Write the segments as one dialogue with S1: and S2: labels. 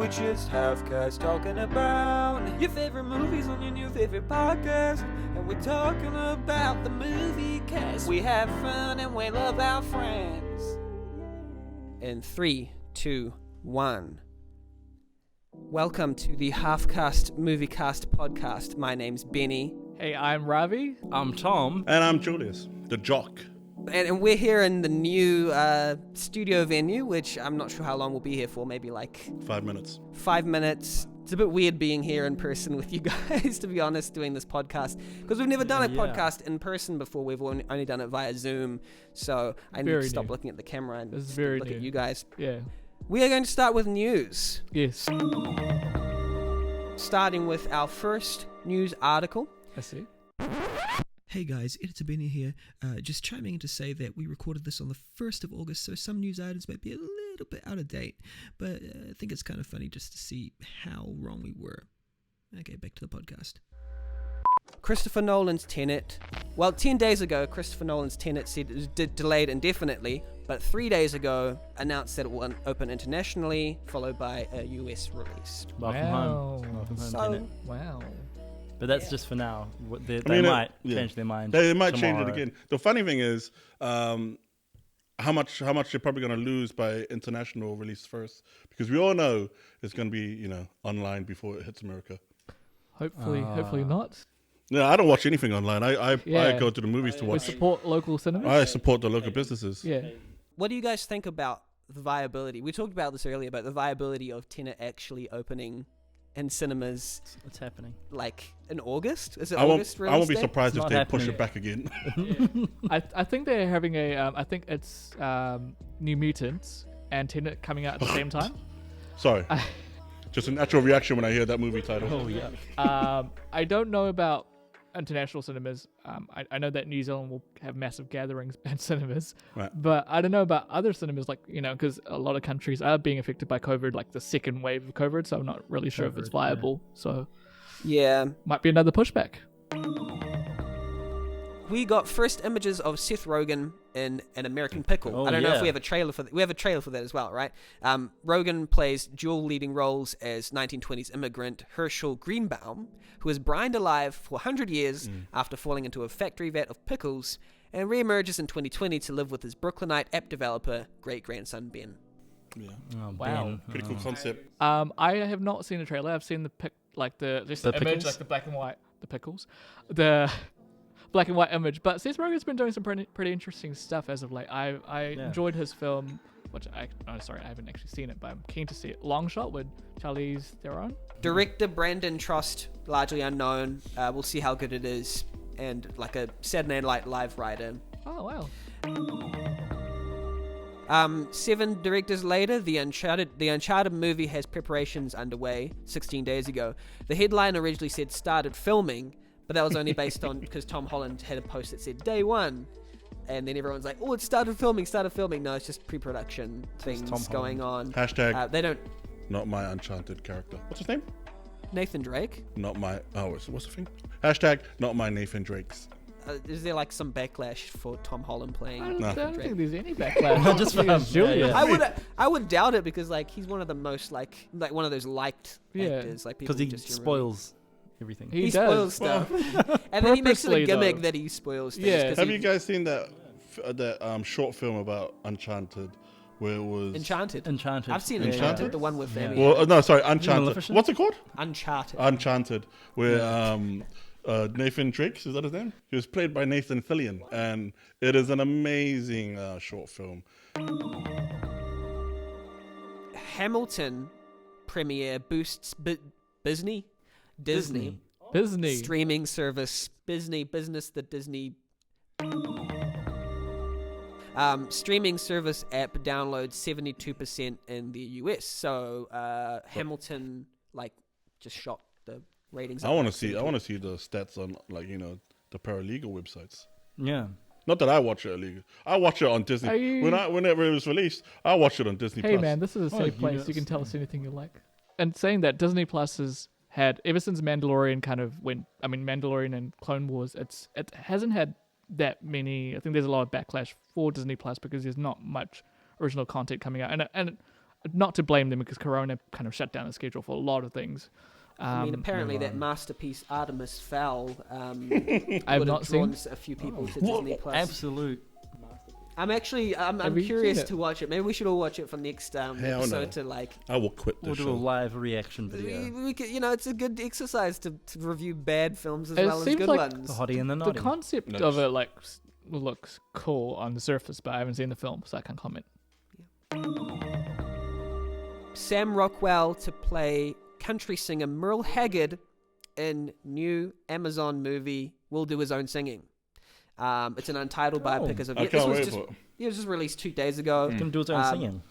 S1: We're just half cast talking about your favorite movies on your new favorite podcast. And we're talking about the movie cast. We have fun and we love our friends. In 3, 2, 1. Welcome to the Half-Cast Movie Cast podcast. My name's Benny.
S2: Hey, I'm Ravi.
S3: I'm Tom.
S4: And I'm Julius, the jock.
S1: And we're here in the new studio venue, which I'm not sure how long we'll be here for. Maybe like
S4: 5 minutes.
S1: 5 minutes. It's a bit weird being here in person with you guys, to be honest, doing this podcast. Because we've never done a podcast in person before. We've only done it via Zoom. So I need to stop looking at the camera and look at you guys.
S2: Yeah.
S1: We are going to start with news.
S2: Yes.
S1: Starting with our first news article.
S2: I see.
S5: Hey guys, Editor Benny here, just chiming in to say that we recorded this on the 1st of August, so some news items might be a little bit out of date, but I think it's kind of funny just to see how wrong we were. Okay, back to the podcast.
S1: Christopher Nolan's Tenet. Well, 10 days ago, Christopher Nolan's Tenet said it was delayed indefinitely, but 3 days ago announced that it will open internationally, followed by a US release.
S3: Welcome home. Welcome home, Tenet.
S2: Wow.
S3: But that's just for now. They might change their mind.
S4: They might
S3: tomorrow.
S4: change it again. The funny thing is, how much you're probably going to lose by international release first, because we all know it's going to be online before it hits America.
S2: Hopefully not.
S4: No, I don't watch anything online. I go to the movies to watch.
S2: We support local cinemas.
S4: I support the local businesses.
S2: Yeah.
S1: What do you guys think about the viability? We talked about this earlier, about the viability of Tenet actually opening in cinemas.
S3: What's happening?
S1: Like in August? Is it
S4: I
S1: August
S4: won't be
S1: release date?
S4: surprised if
S3: It's
S4: they
S3: not
S4: push
S3: happening.
S4: it back again.
S2: I think they're having I think it's New Mutants and Tenet coming out at the same time.
S4: Sorry. Just a natural reaction when I hear that movie title.
S3: Oh, yeah.
S2: I don't know about international cinemas. I know that New Zealand will have massive gatherings at cinemas,
S4: Right.
S2: but I don't know about other cinemas, like, because a lot of countries are being affected by COVID, like the second wave of COVID, so I'm not really sure if it's viable. So
S1: Yeah.
S2: might be another pushback.
S1: We got first images of Seth Rogen in An American Pickle.
S3: Oh,
S1: I don't know if
S3: yeah.
S1: we have a trailer for that. We have a trailer for that as well, right? Rogen plays dual leading roles as 1920s immigrant Herschel Greenbaum, who is brined alive for 100 years after falling into a factory vat of pickles, and reemerges in 2020 to live with his Brooklynite app developer great-grandson Ben.
S4: Yeah.
S3: Oh,
S2: Wow.
S3: Ben.
S4: Pretty cool concept.
S2: I have not seen the trailer. I've seen the image,
S3: pickles?
S2: like the black and white, the pickles, the black and white image. But Seth Rogen's been doing some pretty interesting stuff as of late. I enjoyed his film, which I haven't actually seen it, but I'm keen to see it. Long Shot with Charlize Theron.
S1: Director Brandon Trost, largely unknown. We'll see how good it is. And like a Saturday Night Live writer.
S2: Oh wow.
S1: 7 directors later, the Uncharted movie has preparations underway 16 days ago. The headline originally said started filming, but that was only based on because Tom Holland had a post that said day 1. And then everyone's like, oh, it started filming. No, it's just pre-production things going on.
S4: Hashtag
S1: They don't...
S4: not my Uncharted character. What's his name?
S1: Nathan Drake?
S4: Not my... Oh, what's the thing? Hashtag not my Nathan Drakes.
S1: Is there like some backlash for Tom Holland playing?
S2: I don't think there's any backlash.
S3: Just
S2: I think it's
S3: for
S2: Julius.
S1: I would doubt it because like he's one of the most like one of those liked actors. Like people
S3: Because he
S1: just
S3: spoils everything.
S2: He
S1: spoils
S2: does.
S1: stuff, and then he makes it a
S2: Purposely,
S1: gimmick
S2: though.
S1: that he spoils things.
S2: Yeah.
S1: 'cause
S4: Have
S1: he-
S4: you guys seen that short film about Enchanted, where it was
S1: Enchanted?
S3: Enchanted.
S1: I've seen
S3: Yeah.
S1: Enchanted, the one with
S3: Yeah.
S1: Amy.
S4: Well, no, sorry, Uncharted.
S3: Maleficent?
S4: What's it called?
S1: Uncharted.
S4: Uncharted, where Nathan Drake, is that his name? He was played by Nathan Fillion, and it is an amazing short film.
S1: Hamilton premiere boosts Disney streaming service business the Disney streaming service app downloads 72% in the US. So Hamilton just shot the ratings.
S4: I want to see the stats on the paralegal websites.
S3: Yeah.
S4: Not that I watch it illegal. I watch it on Disney. Whenever it was released, I watched it on Disney
S2: Hey
S4: Plus.
S2: man, this is a safe place. You can tell us anything you like. And saying that, Disney Plus has had, ever since Mandalorian Mandalorian and Clone Wars, it hasn't had that many. I think there's a lot of backlash for Disney Plus because there's not much original content coming out. And not to blame them because Corona kind of shut down the schedule for a lot of things.
S1: I mean, apparently that masterpiece Artemis Fowl
S2: I have not
S1: drawn
S2: seen
S1: a few people to Disney Plus.
S3: Absolute.
S1: I'm curious to watch it. Maybe we should all watch it for next episode to like.
S4: I will quit
S3: We'll
S4: this
S3: do a
S4: show.
S3: live reaction video.
S1: We could, it's a good exercise to review bad films as
S2: It
S1: well as
S2: seems
S1: good
S2: like
S1: ones.
S3: The hottie and the
S2: the
S3: naughty.
S2: concept of it looks cool on the surface, but I haven't seen the film, so I can't comment.
S1: Sam Rockwell to play country singer Merle Haggard in new Amazon movie Will Do His Own Singing. It's an untitled biopic as of
S4: I
S1: yet.
S4: can't
S1: This was
S4: wait
S1: just,
S4: for it.
S1: it was just released 2 days ago.
S3: He's gonna do his own singing.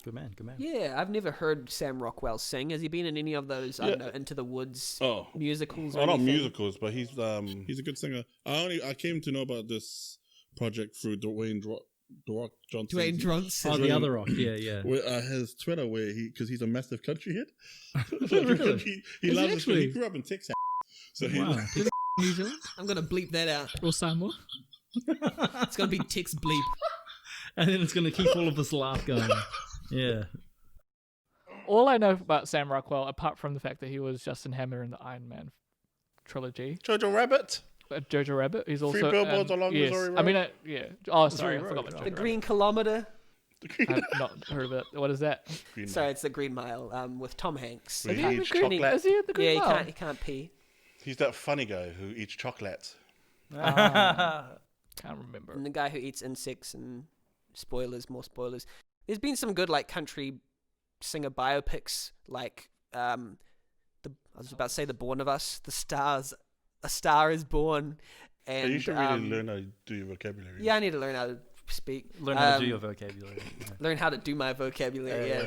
S3: Good man.
S1: Yeah, I've never heard Sam Rockwell sing. Has he been in any of those I don't know, Into the Woods musicals? Or
S4: not
S1: anything?
S4: musicals, but he's a good singer. I came to know about this project through Dwayne Johnson.
S5: Dwayne Johnson.
S3: Oh, the other rock. Yeah.
S4: His Twitter where because he's a massive country hit.
S2: Really?
S4: he loves
S2: actually?
S4: it. He grew up in Texas, so
S3: Wow.
S2: New Zealand
S5: I'm gonna bleep that out.
S2: or Samoa?
S5: It's gonna be Tick's bleep.
S3: And then it's gonna keep all of this laugh going. Yeah.
S2: All I know about Sam Rockwell, apart from the fact that he was Justin Hammer in the Iron Man trilogy,
S4: Jojo Rabbit.
S2: Jojo Rabbit, he's also
S4: Three Billboards Along
S2: yes.
S4: Missouri Road.
S2: I mean, yeah. Oh, sorry, I
S3: Missouri
S2: forgot
S3: Road.
S2: about
S1: The
S2: Jojo
S1: Green Kilometer.
S2: Rabbit. I've not heard of it. What is that?
S4: Green
S1: Sorry, it's the Green Mile with Tom Hanks.
S4: Where
S2: Is
S4: he
S2: he in the
S4: eats
S2: Green?
S4: chocolate.
S2: Is he in the Green
S1: Yeah,
S2: Mile?
S1: he can't pee.
S4: He's that funny guy who eats chocolate.
S2: Can't remember.
S1: And the guy who eats insects and more spoilers. There's been some good like country singer biopics, like I was about to say The Born of Us, A Star Is Born, and
S4: Yeah, you should really learn how to do your vocabulary.
S1: Yeah, I need to learn how to speak.
S3: Learn how to do your vocabulary.
S1: Learn how to do my vocabulary.
S3: Yeah.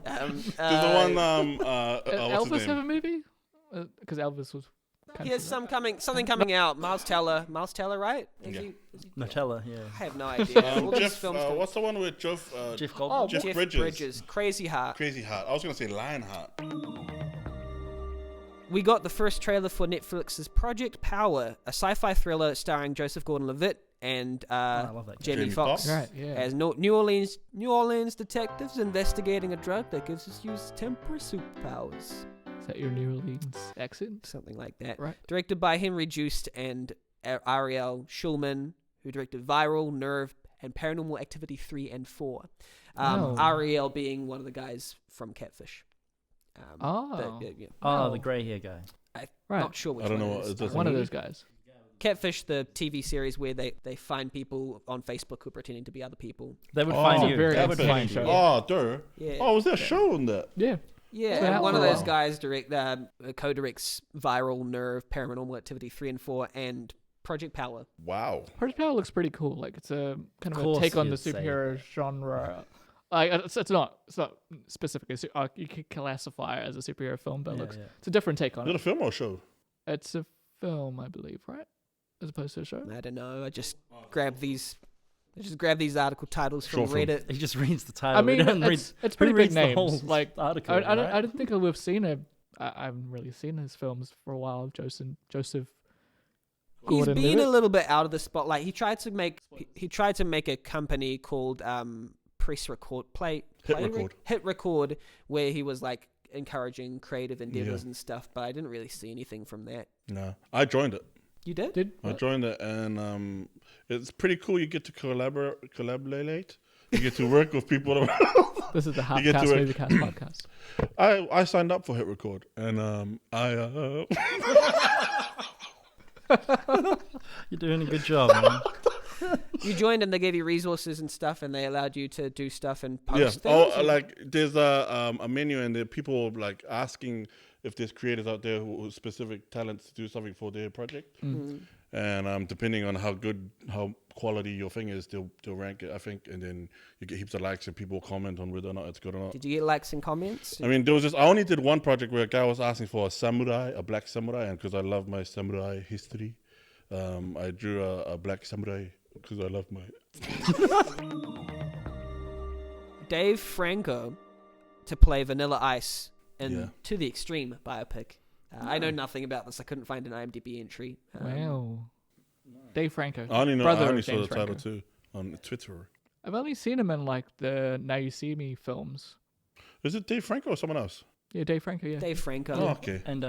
S4: There's the one. What's his
S2: Elvis have
S4: name?
S2: a movie? Because Elvis was.
S1: He has something coming out. Miles Teller, right?
S4: Yeah.
S3: Nutella, yeah.
S1: I have no idea. All these
S4: Jeff.
S1: films come-
S4: What's the one with Jeff?
S3: Jeff
S1: Oh,
S3: Goldblum.
S1: Jeff Bridges. Crazy Heart.
S4: Crazy Heart. I was gonna say Lionheart.
S1: We got the first trailer for Netflix's Project Power, a sci-fi thriller starring Joseph Gordon-Levitt and
S3: I love that guy.
S1: Jamie
S4: Jamie
S1: Foxx
S4: Foxx.
S2: Right, yeah.
S1: as New Orleans detectives investigating a drug that gives us use temporary superpowers.
S2: Is that your New Orleans accent?
S1: Something like that.
S2: Right.
S1: Directed by Henry Joost and Ariel Schulman, who directed Viral, Nerve, and Paranormal Activity 3 and 4.
S2: Oh.
S1: Ariel being one of the guys from Catfish.
S2: Oh.
S3: The grey hair guy.
S1: I'm
S2: Right.
S1: not sure which
S4: I don't
S1: one
S4: know
S1: it
S4: what
S1: is.
S4: it does.
S2: One of those guys.
S1: Catfish, the TV series where they find people on Facebook who are pretending to be other people.
S3: They would find you.
S2: very
S3: They would
S2: entertaining
S3: find
S2: show.
S3: you.
S4: Oh, duh.
S1: Yeah.
S4: Oh, was there a show on that?
S2: Yeah.
S1: Yeah,
S2: So
S1: and
S2: how-
S1: one of
S2: for a
S1: those
S2: while.
S1: guys co-directs Viral, Nerve, Paranormal Activity 3 and 4, and Project Power.
S4: Wow.
S2: Project Power looks pretty cool. Like it's a kind of a
S3: Course
S2: take on the
S3: you'd say.
S2: superhero genre. It's not specific. You could classify it as a superhero film, but it's a different take on
S4: Is it a
S2: it.
S4: film or a show?
S2: It's a film, I believe, right? As opposed to a show.
S1: I don't know. I just grab these article titles from
S4: Short film.
S1: Reddit.
S3: He just reads the title.
S2: I mean,
S3: We don't read-
S2: it's
S3: who
S2: pretty big
S3: reads the
S2: names.
S3: whole
S2: Like
S3: article.
S2: I
S3: right?
S2: don't think we've seen I haven't really seen his films for a while. Joseph.
S1: He's
S2: Gordon
S1: been
S2: Levitt.
S1: a little bit out of the spotlight. He tried to make a company called Hit Record, where he was like encouraging creative endeavors and stuff. But I didn't really see anything from that.
S4: No. I joined it.
S1: You did?
S4: I joined it, and it's pretty cool. You get to collaborate. You get to work with people.
S2: This is the
S4: You get to
S2: Halfcast
S4: work.
S2: Movie Cast podcast.
S4: I signed up for Hit Record, and
S3: You're doing a good job, man.
S1: You joined and they gave you resources and stuff, and they allowed you to do stuff and post
S4: yeah.
S1: things.
S4: Oh, like there's a menu, and there are people like asking if there's creators out there who have specific talents to do something for their project. And depending on how quality your thing is, they'll rank it, I think, and then you get heaps of likes and people comment on whether or not it's good or not.
S1: Did you get likes and comments?
S4: I mean, I only did one project where a guy was asking for a black samurai, and because I love my samurai history, I drew a black samurai because I love my.
S1: Dave Franco to play Vanilla Ice in To the Extreme biopic. I know nothing about this. I couldn't find an IMDb entry.
S2: Wow. Dave Franco.
S4: I only
S2: brother
S4: saw
S2: of
S4: the
S2: James
S4: title
S2: Franco.
S4: too on Twitter.
S2: I've only seen him in like the Now You See Me films.
S4: Is it Dave Franco or someone else?
S2: Yeah, Dave Franco. Yeah.
S5: Dave Franco.
S4: Oh, okay.
S3: And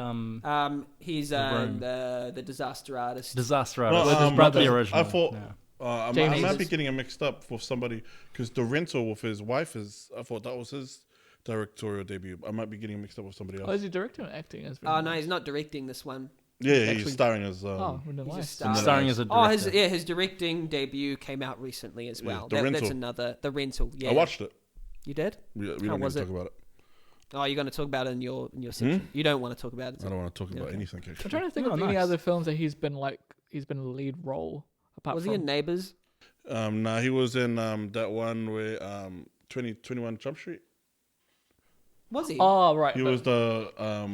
S5: He's
S3: Room.
S5: the disaster artist.
S3: Disaster
S4: No,
S3: Artist. With his brother. The original.
S4: I thought I
S2: James
S4: might
S2: is-
S4: be getting it mixed up with somebody because the rental with his wife is. I thought that was his directorial debut. I might be getting it mixed up with somebody else.
S2: Oh, is he directing or acting?
S5: Oh no, he's not directing this one.
S4: Yeah,
S2: Actually-
S4: he's starring as.
S2: Oh, Winona
S5: He's a
S2: Rice.
S5: star.
S3: Starring as a director.
S5: His directing debut came out recently as
S4: Yeah,
S5: well.
S4: The
S5: That's
S4: Rental.
S5: another The Rental. Yeah,
S4: I watched it.
S5: You did?
S4: We
S5: How
S4: don't need
S5: was
S4: to
S5: it?
S4: talk about it.
S5: Oh, you're going to talk about it in your section. You don't want to talk about it.
S4: I don't want to talk about
S5: Okay.
S4: anything.
S2: I'm
S4: Actually.
S2: trying to think
S3: Oh,
S2: of any
S3: nice.
S2: other films that he's been a lead role apart
S5: Was
S2: from.
S5: he in Neighbours?
S4: Nah, he was in that one where 21 Jump Street.
S5: Was he?
S2: Oh right.
S4: He
S2: but-
S4: was the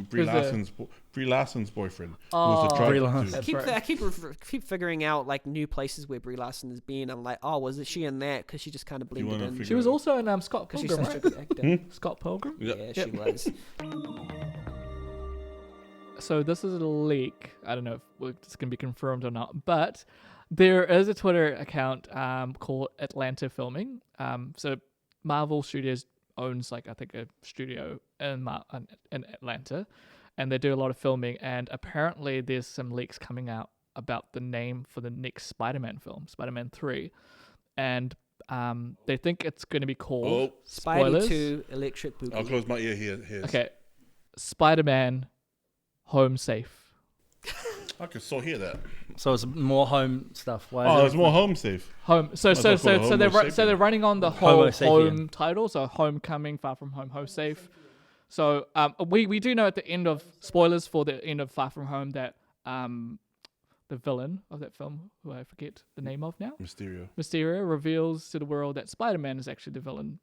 S4: Brie
S2: Who's the-
S4: Larson's boyfriend. Who
S2: Oh.
S4: was the drug
S3: Brie
S4: dude.
S3: Larson.
S2: That's
S5: keep
S2: right.
S5: I keep figuring out like new places where Brie Larson has been. I'm like, oh, was it she in that? Because she just kind of blended
S4: wanna
S5: in.
S4: figure
S2: She was also in Scott
S5: Because she's
S2: Pilgrim,
S5: such
S2: right?
S5: a good actor.
S2: Scott Pilgrim.
S4: Yeah.
S5: Yeah, she was.
S2: So this is a leak. I don't know if it's going to be confirmed or not, but there is a Twitter account called Atlanta Filming. So Marvel Studios owns I think a studio in Atlanta, and they do a lot of filming. And apparently there's some leaks coming out about the name for the next Spider-Man film, Spider-Man 3, and they think it's going to be called
S5: Spidey
S2: spoilers.
S5: 2 Electric
S4: I'll
S5: Boogaloo.
S4: close my ear here.
S2: Okay, Spider-Man Home Safe.
S4: I could still hear that.
S3: So it's more home stuff. Why is
S4: Oh,
S3: it-
S4: there's more home safe.
S2: Home. So
S4: Might as well call it
S2: they're
S4: Homo
S2: so they're
S4: sapien.
S2: running on the
S3: Homo
S2: whole
S3: sapien.
S2: home title. So Homecoming, Far From Home, Home Safe. So we do know at the end of spoilers for the end of Far From Home that the villain of that film, who I forget the name of now, Mysterio reveals to the world that Spider-Man is actually the villain,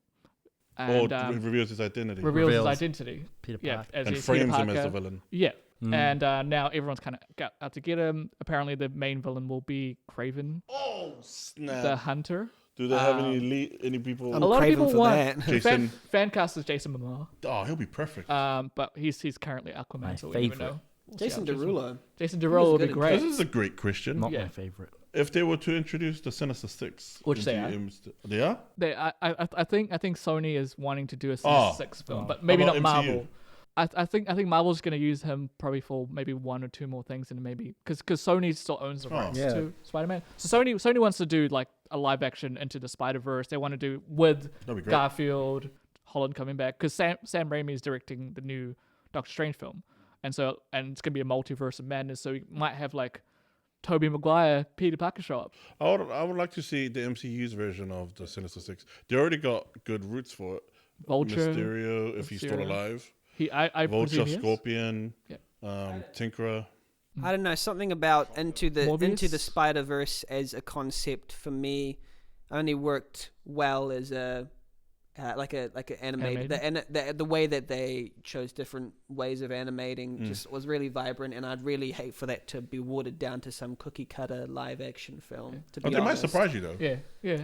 S2: and
S4: He reveals his identity.
S2: reveals his
S3: Reveals
S2: identity.
S3: Peter
S2: Yeah,
S3: Parker.
S2: as
S4: and
S2: Peter
S4: frames him as
S2: Parker.
S4: the villain.
S2: Yeah.
S3: Mm.
S2: And now everyone's kind of got out to get him. Apparently, the main villain will be Craven,
S4: Oh, snap.
S2: the Hunter.
S4: Do they have any people?
S5: I'm
S2: A lot of
S5: craving
S2: people
S5: for
S2: want
S5: that.
S4: Jason.
S2: fan cast is Jason Momoa.
S4: Oh, he'll be perfect.
S2: But he's currently Aquaman,
S3: My
S2: so we don't even
S3: favourite.
S2: know. We'll see
S5: Jason
S2: how
S5: Derulo.
S2: Jason
S5: He
S2: Derulo
S5: was
S2: will be
S5: good in
S2: great.
S4: This is a great question.
S3: Not
S2: Yeah.
S3: my favorite.
S4: If they were to introduce the Sinister Six,
S2: Which they
S4: into
S2: are.
S4: They are?
S2: I think Sony is wanting to do a
S4: Oh.
S2: Six film,
S3: Oh.
S2: but maybe
S4: How
S2: not
S4: about MCU?
S2: Marvel. I think Marvel's going to use him probably for maybe one or two more things, and maybe because Sony still owns the
S4: Oh.
S2: rights
S3: Yeah.
S2: to Spider-Man. So Sony wants to do like a live action Into the Spider-Verse. They want to do with
S4: That'd be great.
S2: Garfield, Holland coming back because Sam Raimi is directing the new Doctor Strange film, and it's gonna be a multiverse of madness. So you might have like Tobey Maguire, Peter Parker show up.
S4: I would like to see the MCU's version of the Sinister Six. They already got good roots for it.
S2: Vulture,
S4: Mysterio, if he's still
S2: Mysterio.
S4: alive.
S2: I
S4: Vulture,
S2: presume he is.
S4: Scorpion,
S2: Yeah.
S4: Tinkerer.
S5: I don't know, something about Into the
S2: Morbius?
S5: Spider-Verse as a concept for me only worked well as a like an animated. The way that they chose different ways of animating just was really vibrant, and I'd really hate for that to be watered down to some cookie cutter live action film. To be
S4: They might
S5: honest.
S4: surprise you though.
S2: Yeah.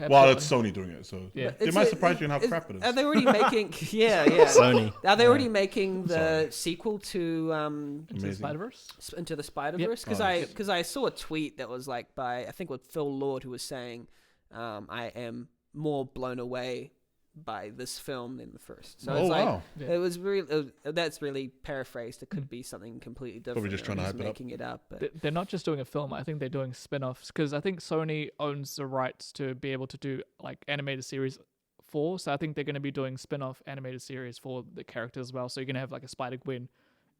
S4: Well,
S2: absolutely.
S4: it's Sony doing it, so
S2: Yeah.
S4: they
S5: It's
S4: might
S5: a-
S4: surprise you in how
S5: is-
S4: crap it is.
S5: Are they already making? Yeah.
S3: Sony.
S5: Are they already making the
S4: Sorry.
S5: sequel to
S2: Into the
S4: Amazing.
S2: Spider-Verse.
S5: Into the Spider-Verse? Because I saw a tweet that was like by I think with Phil Lord, who was saying, I am more blown away by this film than the first. So
S4: Oh,
S5: it's like
S4: wow.
S2: Yeah.
S5: it was really that's really paraphrased. It could be something completely different.
S4: Probably just trying to
S5: or
S4: hype
S5: he's
S4: it up.
S5: making it up. But
S2: They're not just doing a film. I think they're doing spin-offs because I think Sony owns the rights to be able to do like animated series for. So I think they're going to be doing spin-off animated series for the characters as well. So you're going to have like a Spider-Gwen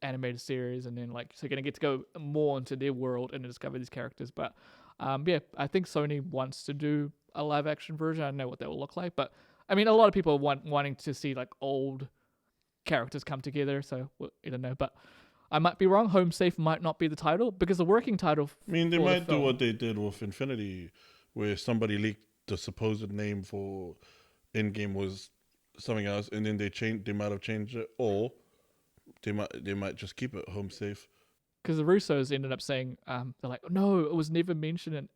S2: animated series, and then like so you're going to get to go more into their world and discover these characters. But yeah, I think Sony wants to do a live-action version. I don't know what that will look like, but I mean, a lot of people are wanting to see like old characters come together. So I don't know, but I might be wrong. Home Safe might not be the title because the working title.
S4: I mean, they
S2: for the
S4: might do
S2: film-
S4: what they did with Infinity, where somebody leaked the supposed name for Endgame was something else, and then they might have changed it, or they might just keep it Home Safe.
S2: Because the Russos ended up saying, they're like, no, it was never mentioned in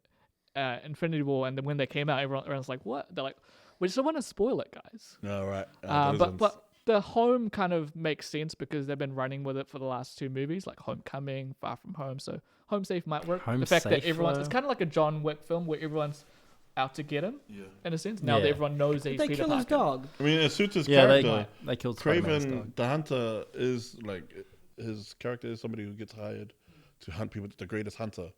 S2: Infinity War, and then when they came out, everyone's like, what? They're like, we just don't want to spoil it, guys.
S4: All right.
S2: But the home kind of makes sense because they've been running with it for the last two movies, like Homecoming, Far From Home. So Home Safe might work.
S3: Home
S2: the fact that
S3: Safe,
S2: everyone's, it's kind of like a John Wick film where everyone's out to get him.
S4: Yeah.
S2: In a sense, now that everyone knows that he's
S1: They
S2: Peter
S1: kill his
S2: Parker.
S1: dog.
S4: I mean, it suits his
S3: Yeah,
S4: character.
S3: they killed Spider-Man's
S4: Kraven
S3: dog.
S4: the Hunter is like his character is somebody who gets hired to hunt people, the greatest hunter.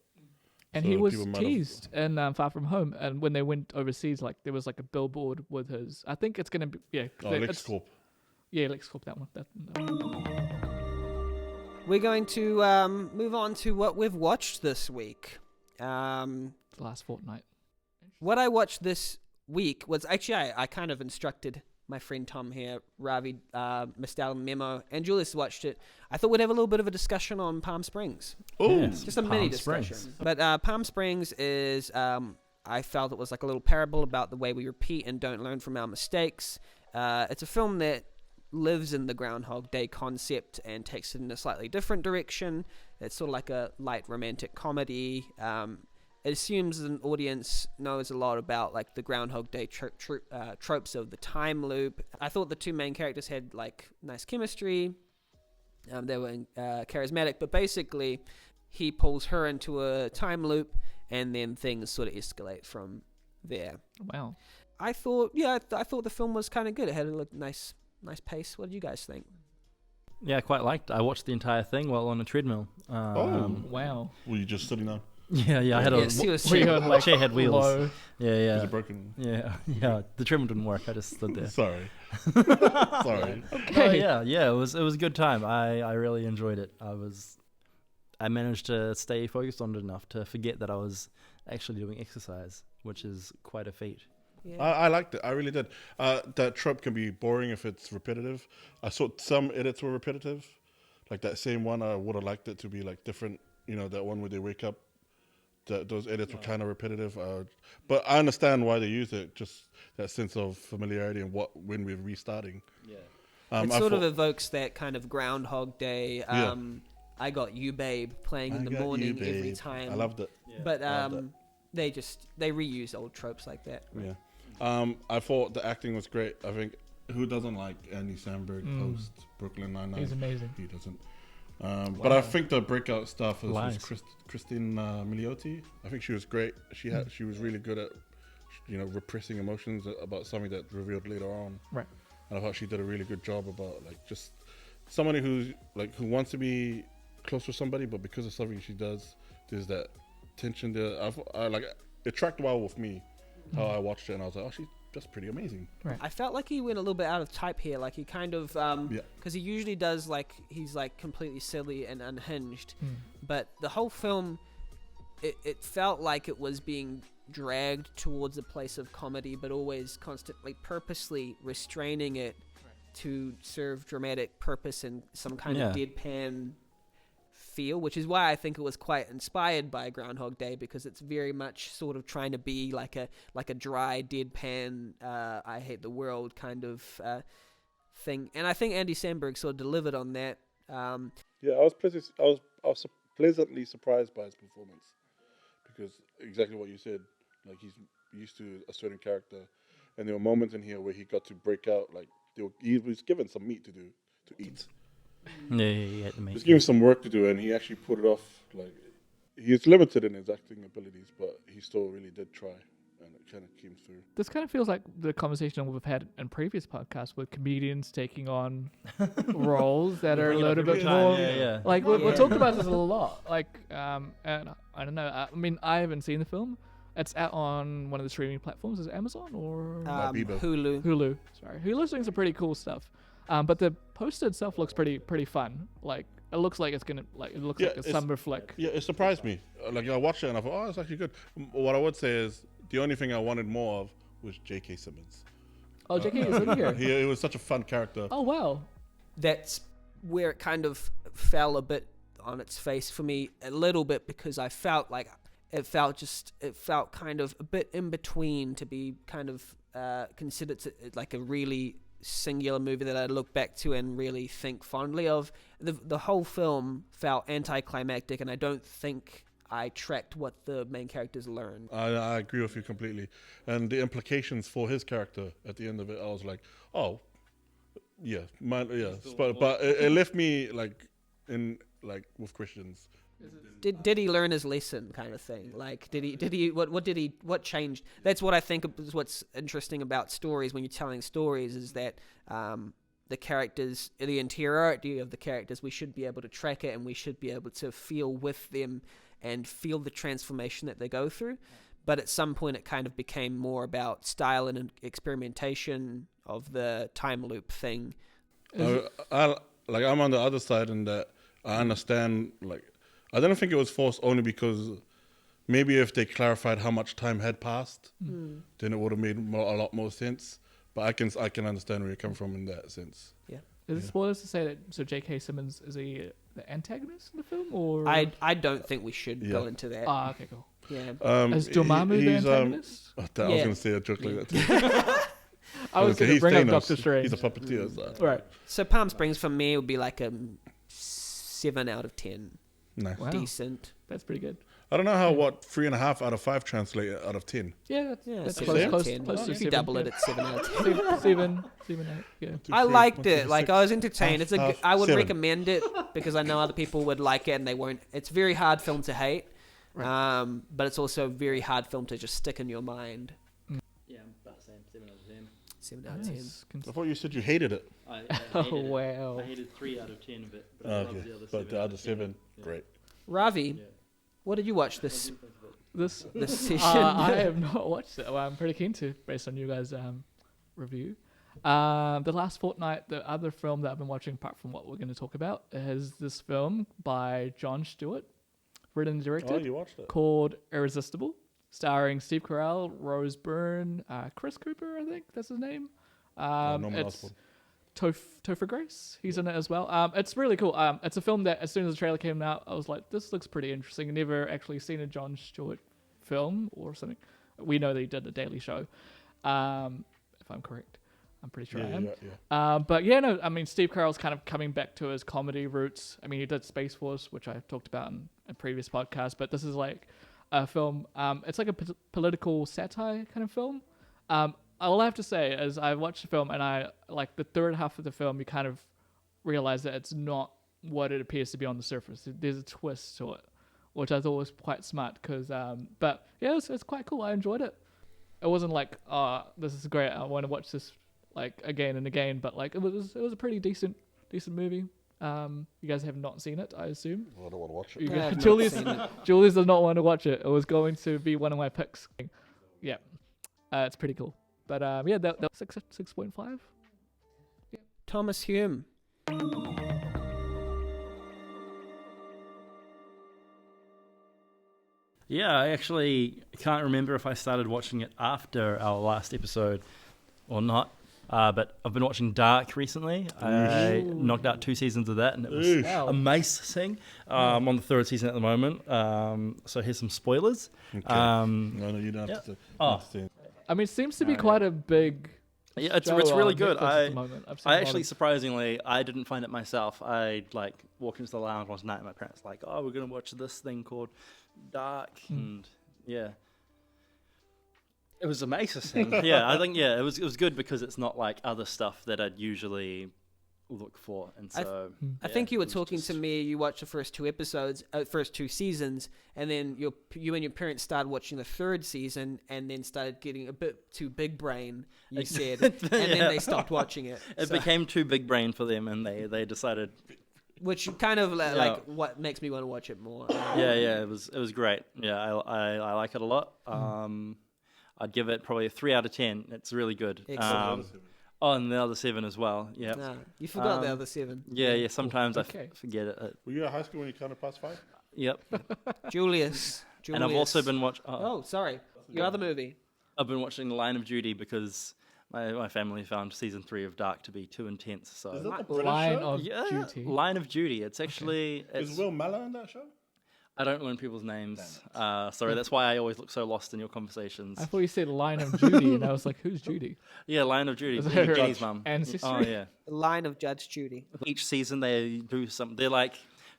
S2: And
S4: So
S2: he was
S4: people might have-
S2: teased in Far From Home, and when they went overseas, like there was like a billboard with his. I think it's gonna be
S4: LexCorp.
S2: Yeah, LexCorp, that one. That
S1: We're going to move on to what we've watched this week.
S2: the last fortnight.
S1: What I watched this week was actually I kind of instructed my friend Tom here, Ravi, missed out on the memo, and Julius watched it. I thought we'd have a little bit of a discussion on Palm Springs.
S4: Oh,
S3: Yes.
S1: Just a mini discussion.
S3: Springs.
S1: But Palm Springs is, I felt it was like a little parable about the way we repeat and don't learn from our mistakes. It's a film that lives in the Groundhog Day concept and takes it in a slightly different direction. It's sort of like a light romantic comedy. It assumes an audience knows a lot about like the Groundhog Day tropes of the time loop. I thought the two main characters had like nice chemistry. They were charismatic, but basically he pulls her into a time loop and then things sort of escalate from there.
S2: Wow.
S1: I thought the film was kind of good. It had a nice pace. What did you guys think?
S3: Yeah, I quite liked it. I watched the entire thing while on a treadmill.
S2: Wow.
S4: were you just sitting down?
S3: Yeah, I had
S1: Yes, he was
S2: We had like
S3: chair had wheels.
S2: low.
S3: Yeah.
S4: Is it broken?
S3: Yeah. The treadmill didn't work. I just stood there.
S4: Sorry. Sorry.
S2: Okay.
S3: Yeah. It was a good time. I really enjoyed it. I managed to stay focused on it enough to forget that I was actually doing exercise, which is quite a feat.
S1: Yeah.
S4: I liked it. I really did. That trope can be boring if it's repetitive. I saw some edits were repetitive. Like that same one, I would have liked it to be like different. You know, that one where they wake up. Those edits were kind of repetitive. But I understand why they use it. Just that sense of familiarity and when we're restarting. Yeah.
S1: It sort of evokes that kind of Groundhog Day. I got you, babe, playing in the morning every time.
S4: I loved it.
S1: But they reuse old tropes like that.
S4: Yeah. I thought the acting was great. I think who doesn't like Andy Samberg post Brooklyn Nine-Nine?
S2: He's amazing.
S4: He doesn't. But I think the breakout stuff was
S3: Lies.
S4: Christine Milioti. I think she was great. She was really good at repressing emotions about something that revealed later on.
S2: Right.
S4: And I thought she did a really good job about like just somebody who wants to be close with somebody, but because of something she does, there's that tension there. I like it tracked well with me how I watched it, and I was like, oh, she's just pretty amazing.
S2: Right.
S1: I felt like he went a little bit out of type here. Like he kind of, because he usually does like he's like completely silly and unhinged, but the whole film, it felt like it was being dragged towards a place of comedy, but always constantly, purposely restraining it to serve dramatic purpose and some kind of deadpan feel, which is why I think it was quite inspired by Groundhog Day, because it's very much sort of trying to be like a dry deadpan I hate the world kind of thing, and I think Andy Samberg sort of delivered on that.
S4: Yeah, I was pleasantly surprised by his performance, because exactly what you said, like he's used to a certain character, and there were moments in here where he got to break out, like he was given some meat to eat.
S3: Yeah, he had the meat.
S4: Just give him some work to do, and he actually put it off. Like he's limited in his acting abilities, but he still really did try, and it kind of came through.
S2: This kind of feels like the conversation we've had in previous podcasts with comedians taking on roles that are a little bit more.
S3: Yeah.
S2: Like we're talking about this a lot. Like and I don't know. I mean, I haven't seen the film. It's out on one of the streaming platforms. Is it Amazon or
S1: Hulu?
S2: Hulu. Sorry, Hulu's doing some pretty cool stuff. But the poster itself looks pretty fun. Like it looks like it's gonna it looks like a summer flick.
S4: Yeah, it surprised me. Like I watched it and I thought, oh, it's actually good. What I would say is the only thing I wanted more of was J.K. Simmons.
S2: Oh, J.K. is in here.
S4: He was such a fun character.
S2: Oh wow.
S1: That's where it kind of fell a bit on its face for me a little bit, because I felt like it felt kind of a bit in between to be kind of considered like a really singular movie that I look back to and really think fondly of. The whole film felt anticlimactic, and I don't think I tracked what the main characters learned.
S4: I agree with you completely, and the implications for his character at the end of it, I was like, oh, yeah, but it left me like with questions
S6: Did he learn his lesson, kind of thing? Like, what changed? That's what I think is what's interesting about stories when you're telling stories, is that the characters, the interiority of the characters, we should be able to track it, and we should be able to feel with them and feel the transformation that they go through. But at some point, it kind of became more about style and experimentation of the time loop thing.
S4: I'm on the other side in that I understand, like, I don't think it was forced only because maybe if they clarified how much time had passed, then it would have made a lot more sense. But I can understand where you're coming from in that sense.
S6: Yeah.
S2: Is it spoilers to say that? So J.K. Simmons, is he the antagonist in the film, or
S6: I don't think we should go into that.
S2: Ah, okay, cool.
S6: Yeah.
S2: Is Dormammu the antagonist?
S4: I was going to say a joke like that too.
S2: I was going to bring up Doctor Strange.
S4: He's a puppeteer. So.
S2: Right.
S6: So Palm Springs for me would be like a 7 out of 10.
S4: Nice.
S2: Wow.
S6: Decent.
S2: That's pretty good.
S4: I don't know how 3.5 out of 5 translate out of 10.
S2: Yeah,
S6: That's
S2: that's
S6: close,
S2: close,
S6: 10.
S2: close to
S6: If you
S2: 7.
S6: double it, it's 7 out of 10.
S2: 7, 8. Yeah.
S6: I liked it. Like, I was entertained. It's
S4: half,
S6: I would
S4: 7.
S6: recommend it because I know other people would like it and they won't. It's a very hard film to hate, but it's also a very hard film to just stick in your mind.
S3: Yeah, I'm about the same. 7 out of 10.
S6: 7 out of 10.
S2: Nice.
S4: I thought you said you hated it.
S3: I
S2: Oh,
S3: hated it.
S2: wow.
S3: I hated 3 out of 10 of it, but I loved the other 7.
S4: But the other
S3: out of 10.
S4: 7,
S3: Yeah.
S4: great.
S6: Ravi,
S3: Yeah.
S6: what did you watch this
S2: This
S6: session?
S2: I have not watched it. Well, I'm pretty keen to, based on you guys' review. The last fortnight, the other film that I've been watching, apart from what we're going to talk about, is this film by Jon Stewart, written and directed,
S4: Oh, you watched it?
S2: called Irresistible, starring Steve Carell, Rose Byrne, Chris Cooper, I think that's his name.
S4: Norman
S2: It's
S4: Osborn.
S2: Topher Grace. He's in it as well. It's really cool. It's a film that as soon as the trailer came out, I was like, this looks pretty interesting. I've never actually seen a Jon Stewart film or something. We know that he did The Daily Show, if I'm correct. I'm pretty sure I am.
S4: Yeah.
S2: But yeah, no, I mean, Steve Carell's kind of coming back to his comedy roots. I mean, he did Space Force, which I've talked about in a previous podcast, but this is like a film. It's like a political satire kind of film. All I have to say is I watched the film, and I like the third half of the film, you kind of realize that it's not what it appears to be on the surface. There's a twist to it, which I thought was quite smart. But yeah, it's quite cool. I enjoyed it. It wasn't like, oh, this is great, I want to watch this like again and again. But like it was a pretty decent movie. You guys have not seen it, I assume.
S4: Well, I don't want to watch it.
S2: You
S6: Yeah,
S2: guys-
S6: I've not
S2: Julius
S6: seen it.
S2: Julius does not want to watch it. It was going to be one of my picks. Yeah, it's pretty cool. But yeah, that was 6.5.
S6: Thomas Hume.
S3: Yeah, I actually can't remember if I started watching it after our last episode or not. But I've been watching Dark recently. I knocked out 2 seasons of that, and it was
S4: Oof.
S3: amazing. I'm on the 3rd season at the moment. So here's some spoilers.
S4: Okay.
S3: Um,
S4: No, you don't have to.
S3: Oh.
S2: I mean, it seems to be quite a big.
S3: Yeah, it's
S2: show
S3: really
S2: on
S3: good.
S2: Netflix at the moment. I've seen
S3: I
S2: a lot
S3: actually,
S2: of-
S3: surprisingly, I didn't find it myself. I like walked into the lounge one night, and my parents were like, "Oh, we're gonna watch this thing called Dark," and yeah, it was amazing. Yeah, I think it was good because it's not like other stuff that I'd usually look for, and so
S6: I
S3: yeah,
S6: think you were
S3: it was
S6: talking
S3: just-
S6: to me. You watched the first 2 episodes, first 2 seasons, and then you and your parents started watching the 3rd season, and then started getting a bit too big brain. You said, and then
S3: Yeah.
S6: they stopped watching it.
S3: It
S6: So-
S3: became too big brain for them, and they decided.
S6: which kind of like
S3: Yeah.
S6: what makes me want to watch it more.
S3: Yeah, it was great. Yeah, I like it a lot. I'd give it probably a 3 out of 10. It's really good.
S6: Excellent.
S3: And the other 7 as well. Yeah.
S6: Nah, you forgot the other 7.
S3: Yeah. Sometimes
S2: Okay.
S3: I forget it.
S4: Were you at high school when you counted past 5?
S3: Yep.
S6: Julius.
S3: And I've also been watching.
S6: Oh, sorry. Your other movie.
S3: I've been watching Line of Duty because my family found season 3 of Dark to be too intense. So
S4: Is that the British
S2: Line
S4: show?
S2: of
S3: yeah,
S2: Duty.
S3: Line of Duty. It's actually.
S4: Is Will Mallow in that show?
S3: I don't learn people's names. Sorry, that's why I always look so lost in your conversations.
S2: I thought you said Line of Judy, and I was like, who's Judy?
S3: Yeah, Line of Duty.
S2: Is that her
S3: Jenny's mum.
S2: ancestry?
S3: Oh yeah.
S6: Line of Judge Judy.
S3: Each season they do some. They're like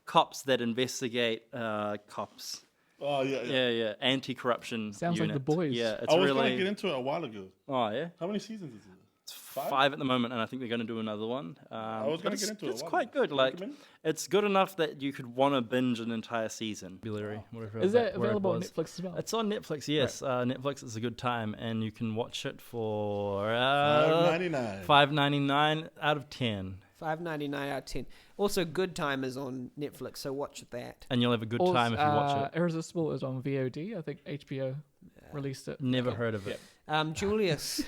S3: cops that investigate cops.
S4: Oh, yeah.
S3: Yeah. Anti-corruption.
S2: Sounds like
S3: unit.
S2: The Boys.
S3: Yeah, it's
S4: I was going to
S3: really.
S4: get into it a while ago.
S3: Oh yeah.
S4: How many seasons is it?
S3: It's 5 at the moment, and I think they're going to do another one.
S4: I was going to get into it.
S3: It's quite good. Like, it's good enough that you could want to binge an entire season.
S2: Is that available on Netflix as well?
S3: It's on Netflix, yes. Right. Netflix is a good time, and you can watch it for $5.99 out of 10.
S6: $5.99 out of 10. Also, Good Time is on Netflix, so watch that.
S3: And you'll have a good time if you watch it.
S2: Irresistible is on VOD. I think HBO released it.
S3: Never heard of it.
S6: Julius,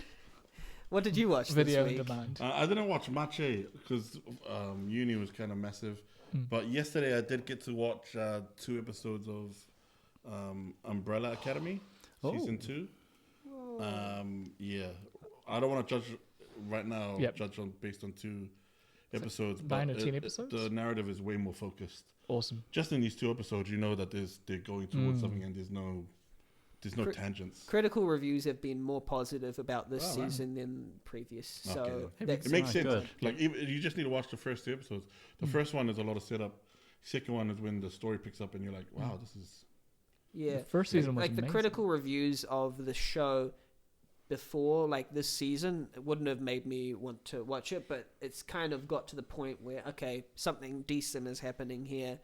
S6: what did you watch
S2: Video
S6: this week?
S2: on demand.
S4: I didn't watch much because uni was kind of massive. But yesterday I did get to watch 2 episodes of Umbrella Academy, season 2. Yeah, I don't want to judge right now. Judge based on 2 episodes.
S2: 9 or 10 episodes.
S4: The narrative is way more focused.
S2: Awesome.
S4: Just in these 2 episodes, you know that they're going towards something, and there's no tangents.
S6: Critical reviews have been more positive about this season than previous. So
S4: it makes sense. Good. Like you just need to watch the first 2 episodes. The first one is a lot of setup. Second one is when the story picks up, and you're like, wow, this is.
S6: Yeah.
S2: The first season was
S6: like
S2: amazing.
S6: The critical reviews of the show before, like this season, it wouldn't have made me want to watch it, but it's kind of got to the point where, okay, something decent is happening here.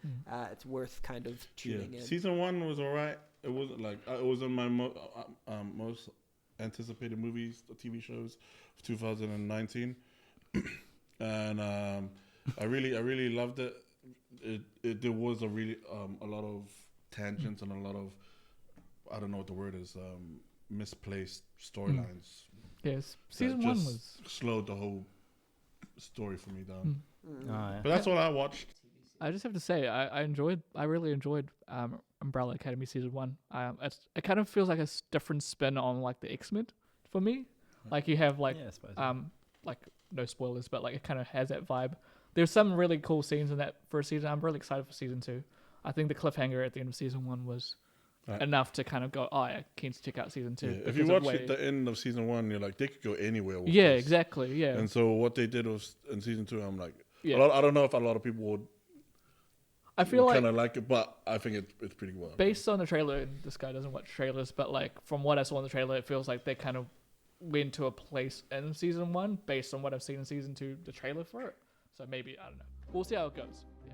S6: It's worth kind of tuning in.
S4: Season 1 was alright. It wasn't like it was on my most anticipated movies, TV shows of 2019, and I really loved it. There was a lot of tangents and a lot of, I don't know what the word is, misplaced storylines.
S2: Yes, season 1 was
S4: slowed the whole story for me down.
S3: Yeah.
S4: But that's all I watched.
S2: I just have to say, I really enjoyed Umbrella Academy season 1. It kind of feels like a different spin on like the X-Men for me. Like you have like like no spoilers, but like it kind of has that vibe. There's some really cool scenes in that first season. I'm really excited for season 2. I think the cliffhanger at the end of season 1 was enough to kind of go, oh, I keen to check out season 2.
S4: Yeah. If you watch it, the end of season 1, you're like, they could go anywhere with this.
S2: Exactly. Yeah.
S4: And so what they did was in season 2, I'm like, I don't know if a lot of people would. I feel like kind of like it, but I think it's pretty well.
S2: Based on the trailer, and this guy doesn't watch trailers, but like from what I saw in the trailer, it feels like they kind of went to a place in season 1 based on what I've seen in season 2, the trailer for it. So maybe, I don't know. We'll see how it goes. Yeah.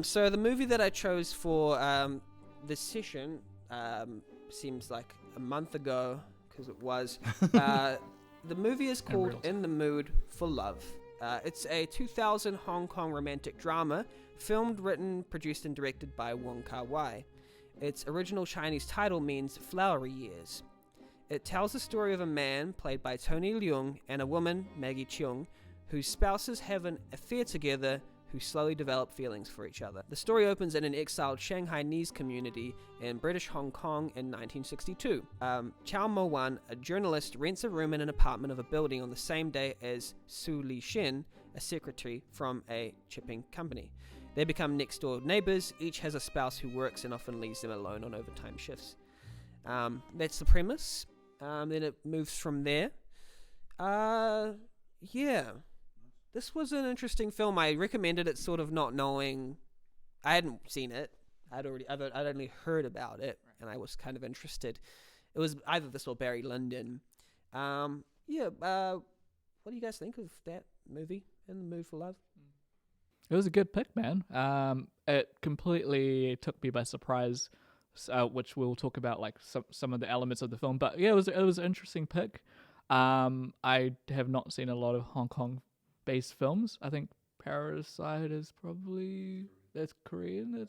S6: So the movie that I chose for this session seems like a month ago, because it was. The movie is called In the Mood for Love. It's a 2000 Hong Kong romantic drama, filmed, written, produced, and directed by Wong Kar-wai. Its original Chinese title means Flowery Years. It tells the story of a man, played by Tony Leung, and a woman, Maggie Cheung, whose spouses have an affair together, who slowly develop feelings for each other. The story opens in an exiled Shanghainese community in British Hong Kong in 1962. Chow Mo-wan, a journalist, rents a room in an apartment of a building on the same day as Su Li-shin, a secretary from a shipping company. They become next-door neighbors. Each has a spouse who works and often leaves them alone on overtime shifts. That's the premise. Then it moves from there. This was an interesting film. I recommended it sort of not knowing. I hadn't seen it. I'd only heard about it, and I was kind of interested. It was either this or Barry Lyndon. What do you guys think of that movie, In the Mood for Love?
S2: It was a good pick, man. It completely took me by surprise, which we'll talk about, like some of the elements of the film. But yeah, it was an interesting pick. I have not seen a lot of Hong Kong-based films. I think Parasite is probably that's Korean.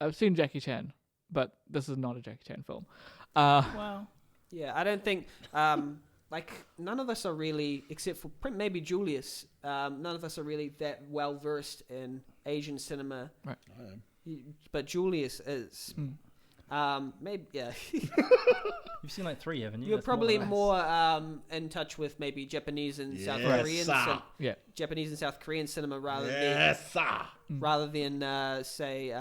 S2: I've seen Jackie Chan, but this is not a Jackie Chan film.
S6: Wow. Yeah, I don't think. Like, none of us are really, except for maybe Julius, none of us are really that well-versed in Asian cinema.
S2: Right.
S4: I am.
S6: But Julius is. Maybe, yeah.
S3: You've seen like 3, haven't you?
S6: You're
S3: That's
S6: probably
S3: than us.
S6: more in touch with maybe Japanese and South
S4: Yes,
S6: Korean,
S4: sir.
S2: Yeah.
S6: Japanese and South Korean cinema rather
S4: Yes, sir.
S6: than say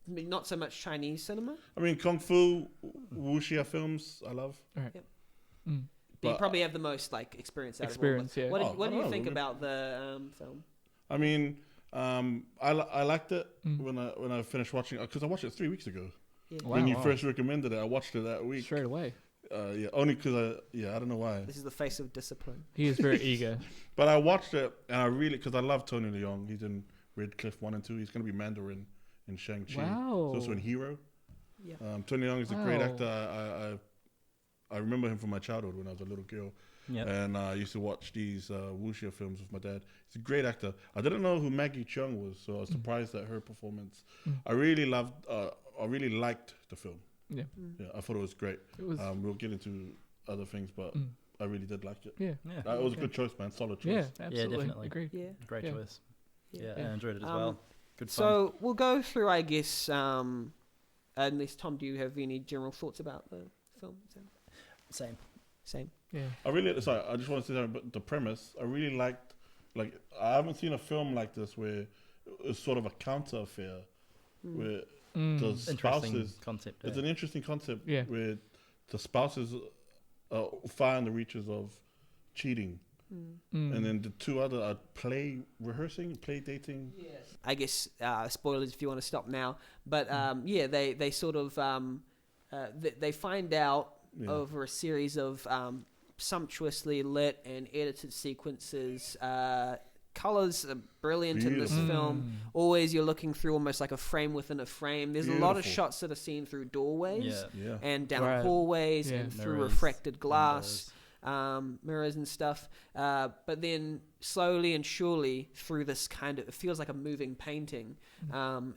S6: not so much Chinese cinema.
S4: I mean, kung fu, wuxia films, I love.
S2: Right.
S6: Yep.
S2: Mm.
S6: But you
S4: But-
S6: probably have the most like experience out
S2: Experience,
S6: of all.
S2: yeah.
S6: What,
S4: Oh,
S6: what do
S4: I
S6: you
S4: don't
S6: think
S4: know.
S6: about the film?
S4: I mean, I liked it when I finished watching it because I watched it 3 weeks ago.
S6: Yeah.
S4: When you
S2: Wow.
S4: first recommended it, I watched it that week.
S2: Straight away.
S4: Yeah, only because I don't know why.
S6: This is the face of discipline.
S2: He is very eager.
S4: But I watched it and I really, because I love Tony Leung. He's in Red Cliff 1 and 2. He's going to be Mandarin in Shang-Chi.
S2: Wow.
S4: He's also in Hero.
S6: Yeah.
S4: Tony Leung is a great
S2: Wow.
S4: actor. I remember him from my childhood when I was a little girl.
S3: Yep.
S4: And I used to watch these wuxia films with my dad. He's a great actor. I didn't know who Maggie Cheung was, so I was surprised at her performance. I really liked the film.
S2: Yeah.
S4: Yeah, I thought it was great.
S2: It was.
S4: We'll get into other things, but I really did like it.
S2: Yeah.
S3: Yeah.
S4: It was a good choice, man. Solid choice.
S2: Yeah. Absolutely.
S3: definitely.
S2: Agreed.
S6: Yeah.
S3: Great
S2: Yeah.
S3: choice. Yeah,
S6: Yeah.
S3: I enjoyed it as
S6: Um,
S3: well. Good fun.
S6: So we'll go through, I guess. Unless Tom, do you have any general thoughts about the film?
S3: Same.
S6: Same.
S2: Yeah.
S4: Sorry, I just want to say something, but the premise, I really liked, I haven't seen a film like this where it's sort of a counter affair where the
S3: Interesting
S4: spouses,
S3: concept.
S4: it's an interesting concept
S2: Yeah.
S4: where the spouses are far in the reaches of cheating. And then the two other are play dating.
S6: I guess spoilers if you want to stop now. But yeah, they sort of they find out over a series of sumptuously lit and edited sequences. Colors are brilliant in this film. Always you're looking through almost like a frame within a frame. There's a lot of
S4: Beautiful.
S6: shots that are seen through doorways
S4: Yeah.
S6: and down
S2: Right.
S6: hallways
S2: Yeah.
S6: and through
S3: Mirrors,
S6: refracted glass. Mirrors and stuff, but then slowly and surely through this kind of, it feels like a moving painting.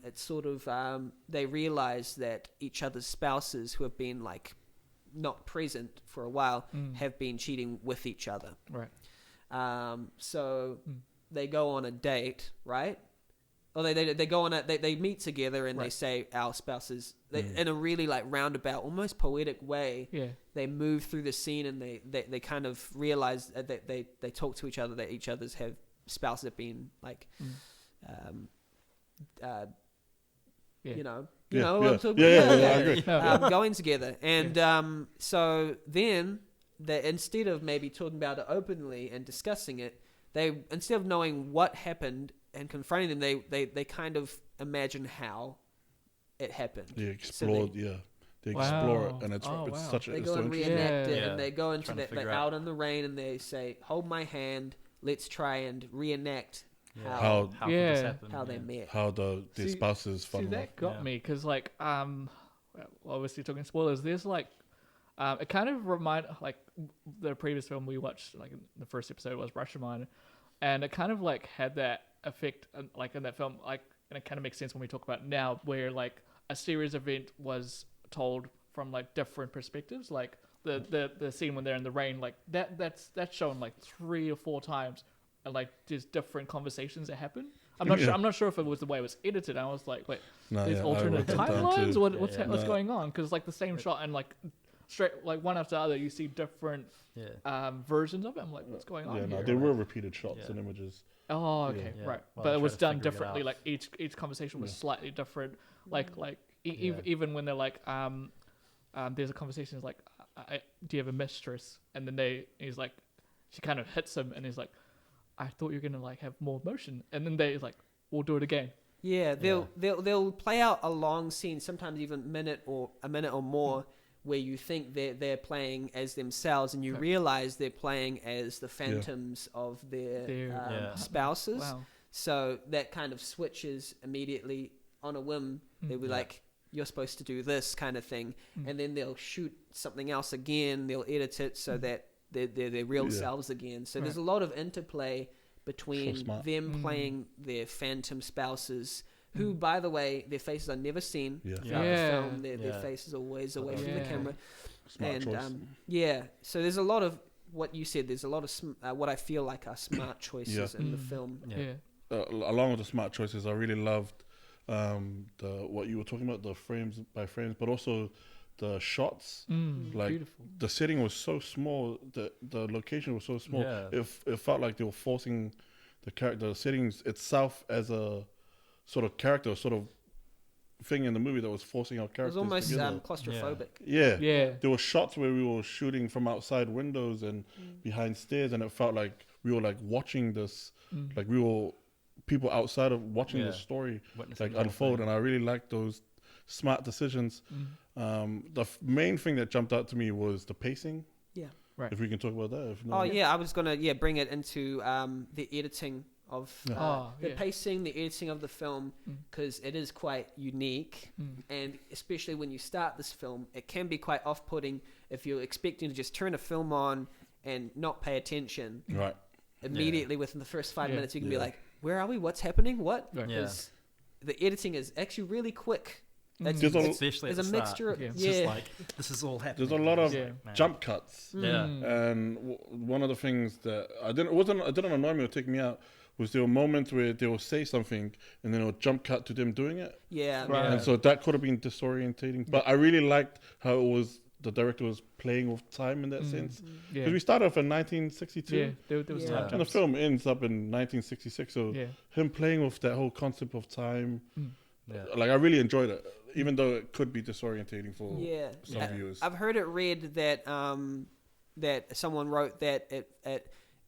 S6: It's sort of they realize that each other's spouses who have been like not present for a while have been cheating with each other.
S2: Right.
S6: So they go on a date, right? Or they go on they meet together and they say our spouses in a really like roundabout, almost poetic way.
S2: Yeah.
S6: They move through the scene and they kind of realize that they talk to each other, that each other's spouses have been like
S2: Yeah.
S6: you know
S4: Yeah,
S6: what
S4: yeah.
S6: I'm talking
S4: Yeah,
S6: about?
S4: I agree.
S6: Going together. And so then instead of maybe talking about it openly and discussing it, they, instead of knowing what happened and confronting them, they kind of imagine how it happened.
S4: They
S6: So
S4: explored, they explore it, and it's
S2: Oh, wow.
S4: such
S6: they
S4: it's
S6: go
S4: so
S6: and
S4: interesting.
S6: reenact it,
S3: Yeah.
S6: and they go into
S3: Trying to
S6: that,
S3: figure
S6: they're
S3: out.
S6: out in the rain, and they say, "Hold my hand, let's try and reenact
S4: How
S3: How could this
S2: Yeah.
S3: happen?
S6: how they
S3: Yeah.
S6: met."
S4: how their
S2: See-
S4: spouses
S2: See,
S4: fall in love.
S2: that got
S3: Yeah.
S2: me because, like, well, obviously talking spoilers. There's like, it kind of like the previous film we watched, like in the first episode was Rashomon, and it kind of like had that effect, like in that film, like, and it kind of makes sense when we talk about now, where like a series event was told from like different perspectives, like the scene when they're in the rain, like that's shown like 3 or 4 times, and like there's different conversations that happen. I'm not sure if it was the way it was edited. I was like, wait,
S4: No,
S2: there's
S4: yeah, I
S2: alternate
S4: wrote that down
S2: timelines.
S4: too.
S2: What's
S4: No.
S2: going on? Because like the same shot and like straight like one after the other, you see different
S3: Yeah.
S2: versions of it. I'm like, what's going on
S4: Yeah, no,
S2: here?
S4: there were repeated shots
S3: Yeah.
S4: and images.
S2: Oh, okay,
S3: Yeah.
S2: right.
S3: Well,
S2: But
S3: I
S2: it
S3: try
S2: was
S3: to
S2: done
S3: figure it
S2: differently.
S3: out.
S2: Like each conversation was slightly different. Like
S3: Yeah.
S2: even when they're like, there's a conversation is like, do you have a mistress? And then he's like, she kind of hits him, and he's like, I thought you were gonna like have more emotion. And then they're like, we'll do it again.
S6: Yeah, they'll play out a long scene, sometimes even a minute or more, where you think they're playing as themselves, and you realize they're playing as the phantoms of their spouses.
S2: Wow.
S6: So that kind of switches immediately on a whim. They'll be like, "You're supposed to do this," kind of thing, and then they'll shoot something else again. They'll edit it so that they're their real selves again. So there's a lot of interplay between
S4: smart.
S6: them playing their phantom spouses, who, by the way, their faces are never seen
S4: Yeah.
S6: throughout
S2: Yeah.
S6: the film. Their faces are always away from the
S2: Yeah.
S6: camera.
S4: Smart
S6: And
S4: choice.
S6: so there's a lot of what you said. There's a lot of what I feel like are smart choices in the film.
S2: Yeah.
S4: Along with the smart choices, I really loved the what you were talking about, the frames by frames, but also the shots. Like
S2: Beautiful.
S4: the setting was so small, the location was so small.
S3: Yeah.
S4: It felt like they were forcing the settings itself as a sort of character, sort of thing in the movie that was forcing our
S6: It was
S4: characters
S6: almost
S4: together.
S6: claustrophobic.
S4: Yeah.
S2: Yeah.
S4: There were shots where we were shooting from outside windows and behind stairs, and it felt like we were like watching this, like we were people outside of watching the story
S3: Witnessing
S4: like
S3: the whole
S4: unfold.
S3: thing.
S4: And I really liked those smart decisions. The main thing that jumped out to me was the pacing.
S6: Yeah.
S2: Right.
S4: If we can talk about that. If not,
S6: Oh yeah, I was gonna bring it into the editing of the
S2: Yeah.
S6: pacing, the editing of the film, because it is quite unique, and especially when you start this film, it can be quite off-putting if you're expecting to just turn a film on and not pay attention.
S4: Right.
S6: Immediately within the first 5
S2: Yeah.
S6: minutes, you can be like, "Where are we? What's happening? What?"
S2: Right.
S3: Yeah.
S6: Because the editing is actually really quick. It's,
S4: There's a-
S6: it's-
S3: Especially at
S6: there's a
S3: the
S6: mixture
S3: start.
S6: of
S3: It's just like, this is all happening.
S4: There's a lot of
S2: Yeah.
S3: Man.
S4: jump cuts.
S3: Yeah.
S4: And one of the things that it didn't annoy me or take me out was there were moments where they will say something and then it'll jump cut to them doing it.
S6: yeah,
S2: Right.
S4: And so that could have been disorientating. But I really liked how the director was playing with time in that sense.
S2: Yeah.
S4: Because we started off in 1962.
S2: Yeah. There was
S6: Yeah.
S2: time
S4: And the
S2: jumps.
S4: film ends up in 1966. So
S2: Yeah.
S4: him playing with that whole concept of time,
S3: Yeah.
S4: like I really enjoyed it, even though it could be disorientating for
S6: Yeah,
S4: some viewers.
S6: I've heard it read that that someone wrote that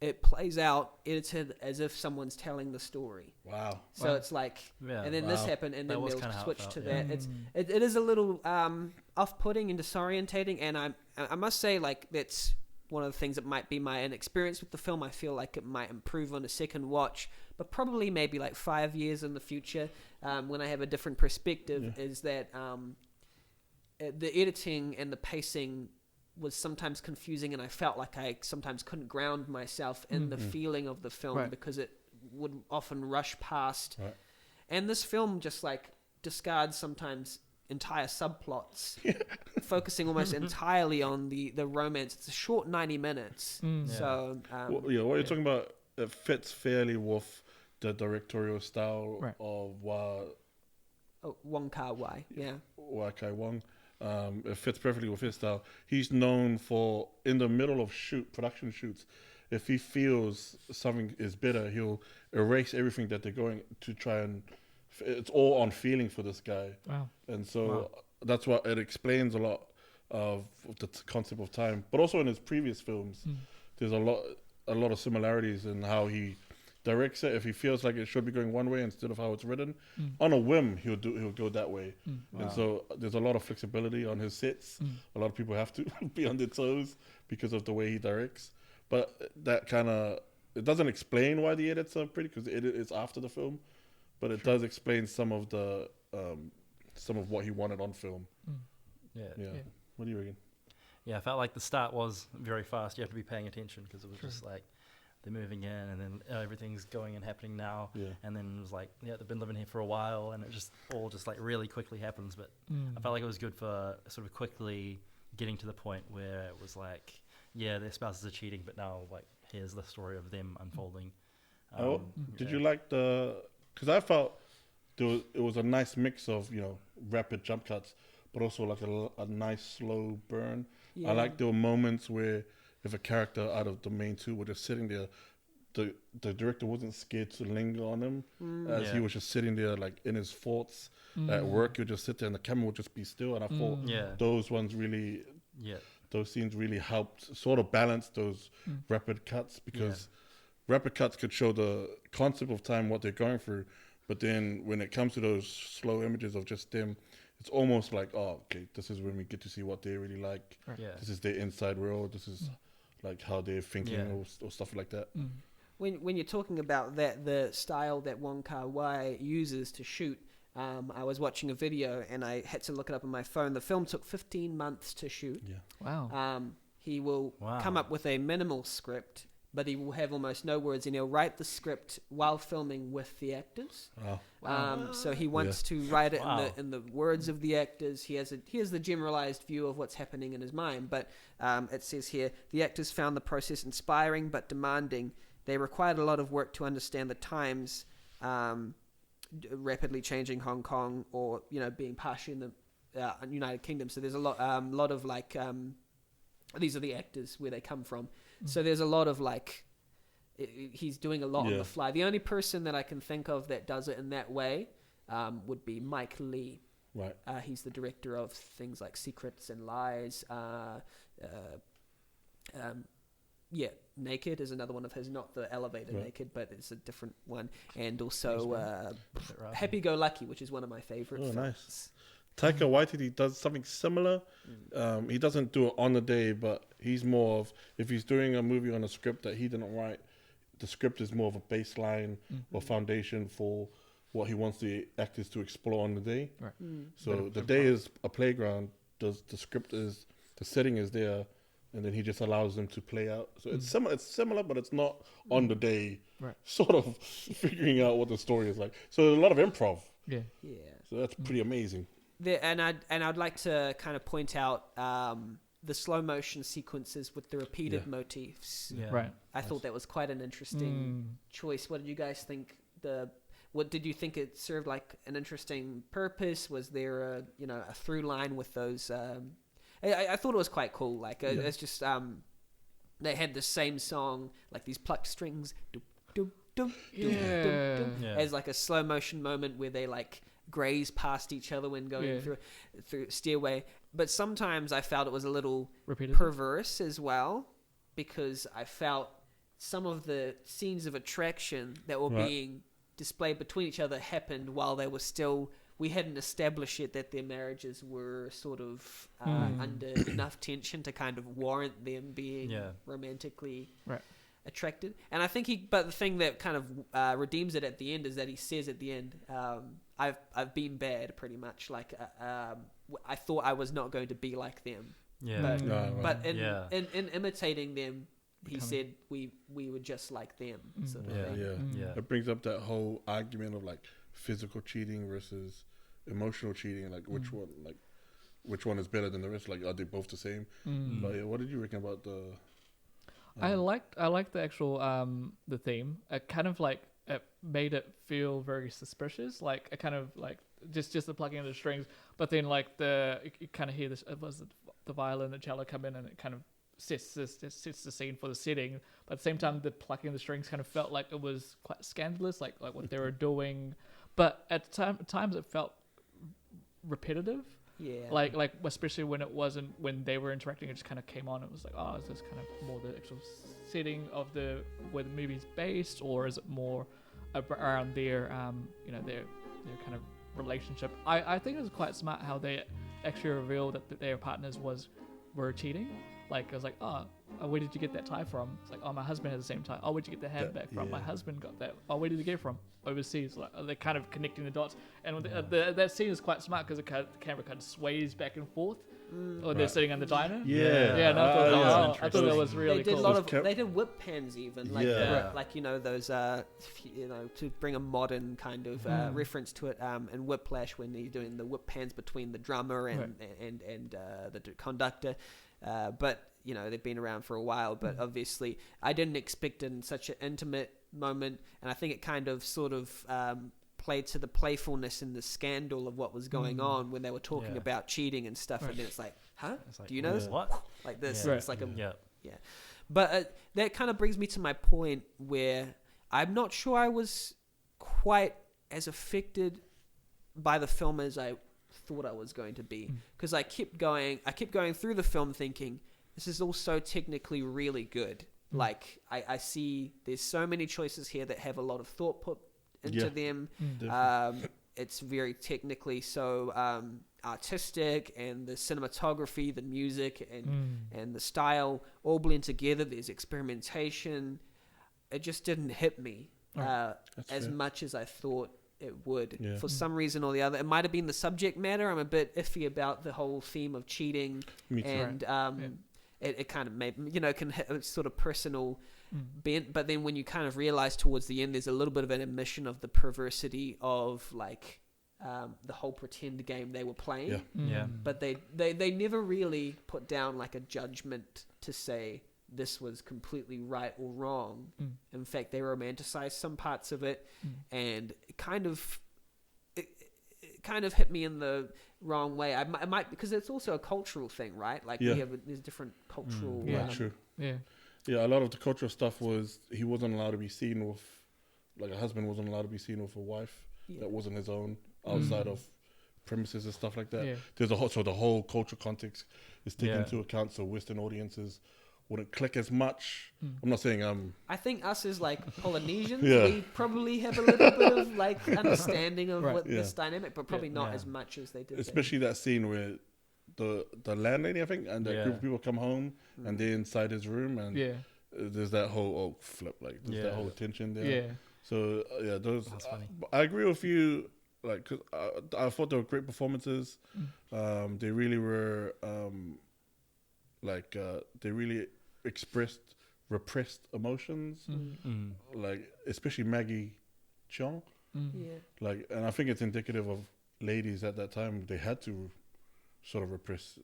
S6: it plays out edited as if someone's telling the story.
S4: Wow.
S6: So it's like,
S3: Yeah.
S6: and then this
S4: Wow.
S6: happened, and
S3: That
S6: then
S3: was
S6: they'll
S3: kinda how it
S6: switch
S3: felt,
S6: to
S3: yeah.
S6: that. It is a little off-putting and disorientating, and I must say, like, that's one of the things that might be my inexperience with the film. I feel like it might improve on a second watch, but probably maybe like 5 years in the future, when I have a different perspective, is that the editing and the pacing was sometimes confusing, and I felt like I sometimes couldn't ground myself in the feeling of the film
S2: Right.
S6: because it would often rush past.
S4: Right.
S6: And this film just like discards sometimes entire subplots, focusing almost entirely on the romance. It's a short 90 minutes. So,
S4: What you're talking about, it fits fairly with the directorial style
S2: Right.
S4: of
S6: Wong Kar-wai, yeah.
S4: Kai Wong. It fits perfectly with his style. He's known for, in the middle of production shoots, if he feels something is better, he'll erase everything that they're going to try and. It's all on feeling for this guy.
S2: Wow.
S4: And so that's what it explains a lot of the concept of time. But also in his previous films, there's a lot of similarities in how he directs it. If he feels like it should be going one way instead of how it's written, on a whim he'll go that way. And so there's a lot of flexibility on his sets. A lot of people have to be on their toes because of the way he directs. But that kind of, it doesn't explain why the edits are pretty, because the edit is after the film. But it does explain some of the some of what he wanted on film.
S3: Yeah.
S4: What do you reckon?
S3: Yeah, I felt like the start was very fast. You have to be paying attention because it was just like they're moving in and then everything's going and happening now.
S4: Yeah.
S3: And then it was like, they've been living here for a while and it just all just like really quickly happens. But I felt like it was good for sort of quickly getting to the point where it was like, yeah, their spouses are cheating, but now like here's the story of them unfolding.
S4: Did you like because I felt it was a nice mix of, rapid jump cuts, but also like a nice slow burn.
S6: Yeah.
S4: I like there were moments where if a character out of the main two were just sitting there, the director wasn't scared to linger on him as he was just sitting there like in his thoughts at work. You'd just sit there and the camera would just be still. And I thought those scenes really helped sort of balance those rapid cuts, because rapid cuts could show the concept of time, what they're going through. But then when it comes to those slow images of just them, it's almost like, oh, okay, this is when we get to see what they really like.
S2: Right.
S3: Yeah.
S4: This is their inside world. This is like how they're thinking or stuff like that.
S6: When you're talking about that, the style that Wong Kar-wai uses to shoot, I was watching a video and I had to look it up on my phone. The film took 15 months to shoot.
S4: Yeah.
S2: Wow.
S6: He will come up with a minimal script, but he will have almost no words, and he'll write the script while filming with the actors.
S4: Oh.
S6: So he wants to write it in the words of the actors. He has the generalized view of what's happening in his mind, but it says here, the actors found the process inspiring but demanding. They required a lot of work to understand the times rapidly changing Hong Kong, or being partially in the United Kingdom. So there's a lot of like these are the actors where they come from. So there's a lot of like he's doing a lot on the fly. The only person that I can think of that does it in that way would be Mike Lee.
S4: Right.
S6: He's the director of things like Secrets and Lies. Naked is another one of his, not the elevator Naked, but it's a different one. And also Happy Go Lucky, which is one of my favorite films.
S4: Nice. Taika Waititi does something similar. He doesn't do it on the day, but he's more of, if he's doing a movie on a script that he didn't write, the script is more of a baseline or foundation for what he wants the actors to explore on the day.
S2: Right.
S4: So the day is a playground. The script is, the setting is there, and then he just allows them to play out. So it's similar, but it's not on the day.
S2: Right.
S4: Sort of figuring out what the story is like. So there's a lot of improv.
S2: Yeah.
S6: Yeah.
S4: So that's pretty amazing.
S6: And I'd like to kind of point out the slow motion sequences with the repeated motifs.
S3: Yeah.
S2: Right.
S6: I thought that was quite an interesting choice. What did you guys think? What did you think it served like an interesting purpose? Was there a through line with those? I thought it was quite cool. Like it's just they had the same song, like these plucked strings, as like a slow motion moment where they like graze past each other when going through stairway. But sometimes I felt it was a little perverse as well, because I felt some of the scenes of attraction that were being displayed between each other happened while they were still, we hadn't established yet that their marriages were sort of under enough tension to kind of warrant them being romantically attracted. And I think but the thing that kind of redeems it at the end is that he says at the end, I've been bad, pretty much. Like I thought I was not going to be like them. Yeah. But in imitating them, he said we were just like them. Sort of thing.
S4: It brings up that whole argument of like physical cheating versus emotional cheating, like which one is better than the rest? Like, are they both the same? But what did you reckon about the?
S2: I liked the actual the theme. It kind of like it made it feel very suspicious. Like it kind of like just the plucking of the strings, but then like you kind of hear this. It was the violin, the cello come in, and it kind of sets the scene for the setting. But at the same time, the plucking of the strings kind of felt like it was quite scandalous, like what they were doing. But at times it felt repetitive. Yeah. Like especially when it wasn't, when they were interacting, it just kind of came on. It was like, oh, is this kind of more the actual setting of where the movie's based, or is it more around their their kind of relationship? I think it was quite smart how they actually revealed that their partners were cheating. Like I was like, oh, where did you get that tie from? It's like, oh, my husband has the same tie. Oh, where'd you get the handbag from? My husband got that. Oh, where did you get it from? Overseas. Like they're kind of connecting the dots, and that scene is quite smart because the camera kind of sways back and forth when they're sitting in the diner. And I thought that was really cool.
S6: They did whip pans even, like those to bring a modern kind of reference to it, and Whiplash when he's doing the whip pans between the drummer and the conductor. But they've been around for a while, but obviously I didn't expect it in such an intimate moment, and I think it kind of sort of played to the playfulness and the scandal of what was going on when they were talking about cheating and stuff, and then it's like, huh? Like, do you know this?
S3: What?
S6: Like this? It's like But that kind of brings me to my point where I'm not sure I was quite as affected by the film as I thought I was going to be, because I kept going through the film thinking this is also technically really good. Like I see there's so many choices here that have a lot of thought put into them. It's very technically so artistic, and the cinematography, the music, and the style all blend together. There's experimentation. It just didn't hit me as much as I thought it would. For some reason or the other. It might have been the subject matter. I'm a bit iffy about the whole theme of cheating, and it kind of made can hit a sort of personal bent. But then when you kind of realize towards the end, there's a little bit of an admission of the perversity of like the whole pretend game they were playing. But they never really put down like a judgment to say this was completely right or wrong. In fact, they romanticized some parts of it, and it kind of kind of hit me in the wrong way. I might because it's also a cultural thing, right? Like there's different cultural.
S4: True.
S2: Yeah.
S4: Yeah, a lot of the cultural stuff was he wasn't allowed to be seen with, like a husband wasn't allowed to be seen with a wife that wasn't his own outside of premises and stuff like that.
S2: Yeah.
S4: There's the whole cultural context is taken into account, so Western audiences wouldn't click as much. I'm not saying
S6: I think us as like Polynesians, we probably have a little bit of like understanding of what this dynamic, but probably not as much as they did.
S4: Especially that scene where the landlady, I think, and that group of people come home and they're inside his room, and there's that whole flip, like there's that whole tension there.
S2: Yeah.
S4: So those.
S3: That's funny.
S4: I agree with you. Like, cause I thought they were great performances. They really were. They really expressed repressed emotions, like especially Maggie Cheung. Like, and I think it's indicative of ladies at that time. They had to sort of repress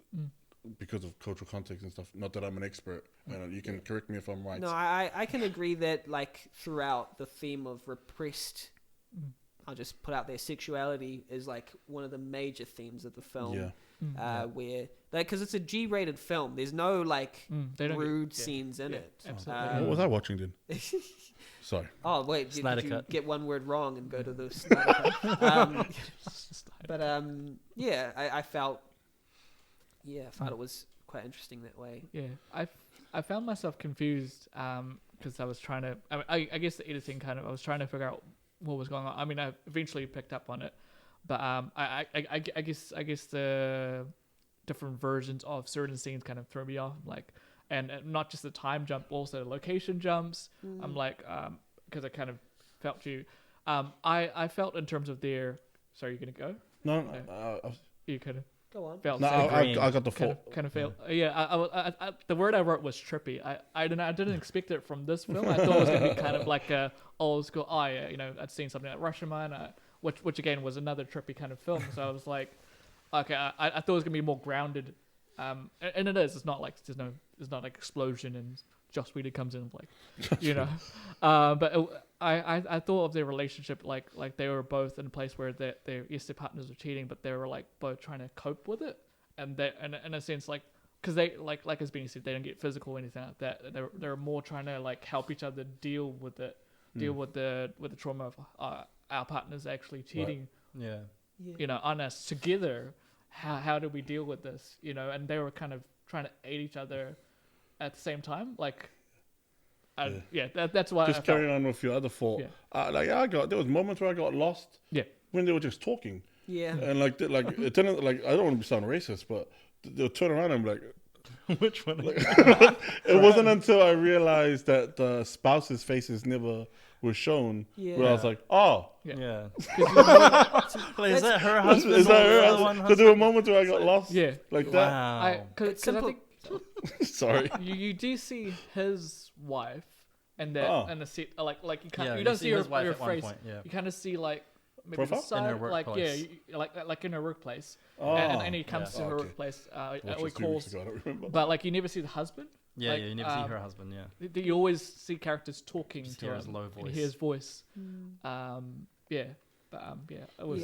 S4: because of cultural context and stuff. Not that I'm an expert. You can correct me if I'm right.
S6: No, I can agree that like throughout the theme of repressed, I'll just put out there, sexuality is like one of the major themes of the film. Where because it's a G-rated film, there's no like rude scenes in it.
S2: Absolutely.
S4: What was I watching then? Sorry.
S6: Oh wait, did you
S3: cut.
S6: get one word wrong and go to the Snyder cut? But I felt it was quite interesting that way.
S2: Yeah, I found myself confused because I was trying to. I guess the editing kind of. I was trying to figure out what was going on. I mean, I eventually picked up on it, but I guess the different versions of certain scenes kind of threw me off. Like, and not just the time jump, also the location jumps. I'm like, because I kind of felt you. I felt in terms of their. Sorry, you're gonna go?
S4: No.
S2: You kind of.
S6: Go on.
S2: Felt
S4: No, I got the fault.
S2: Kind of failed. I the word I wrote was trippy. I didn't expect it from this film. I thought it was going to be kind of like a old school. I'd seen something like Rashomon, which again was another trippy kind of film. So I was like, okay, I thought it was going to be more grounded. And it is. It's not like there's not like explosion and Joss Whedon comes in like, but I thought of their relationship like they were both in a place where their partners were cheating, but they were like both trying to cope with it, and they and in a sense like because they like as Benny said, they don't get physical or anything like that. They're more trying to like help each other deal with it, deal with the trauma of our partners actually cheating.
S3: Right.
S2: On us together. How do we deal with this? And they were kind of trying to aid each other at the same time, like, that's why.
S4: Just carrying on with your other thought. There was moments where I got lost.
S2: Yeah.
S4: When they were just talking.
S6: Yeah.
S4: And it turned like I don't want to sound racist, but they'll turn around and be like,
S3: which one?
S4: It wasn't until I realized that the spouse's faces never were shown where I was like, oh.
S3: Yeah. Like, is that her husband?
S4: Is that her husband? Because there were moments where I got lost.
S2: Yeah.
S4: Like
S3: wow.
S4: that.
S2: Because I think
S4: sorry.
S2: You do see his wife and the set like you can't you don't see
S3: his wife
S2: her
S3: at one
S2: face.
S3: point,
S2: You kind of see like maybe
S4: profile?
S2: the side,
S3: in her workplace.
S2: like in her workplace.
S4: Oh.
S2: And he comes to her workplace. We calls, but like you never see the husband.
S3: Yeah,
S2: like,
S3: you never see her husband. Yeah.
S2: You always see characters talking
S3: Just
S2: to
S3: hear
S2: him.
S3: his low voice.
S2: And hear his voice. It was.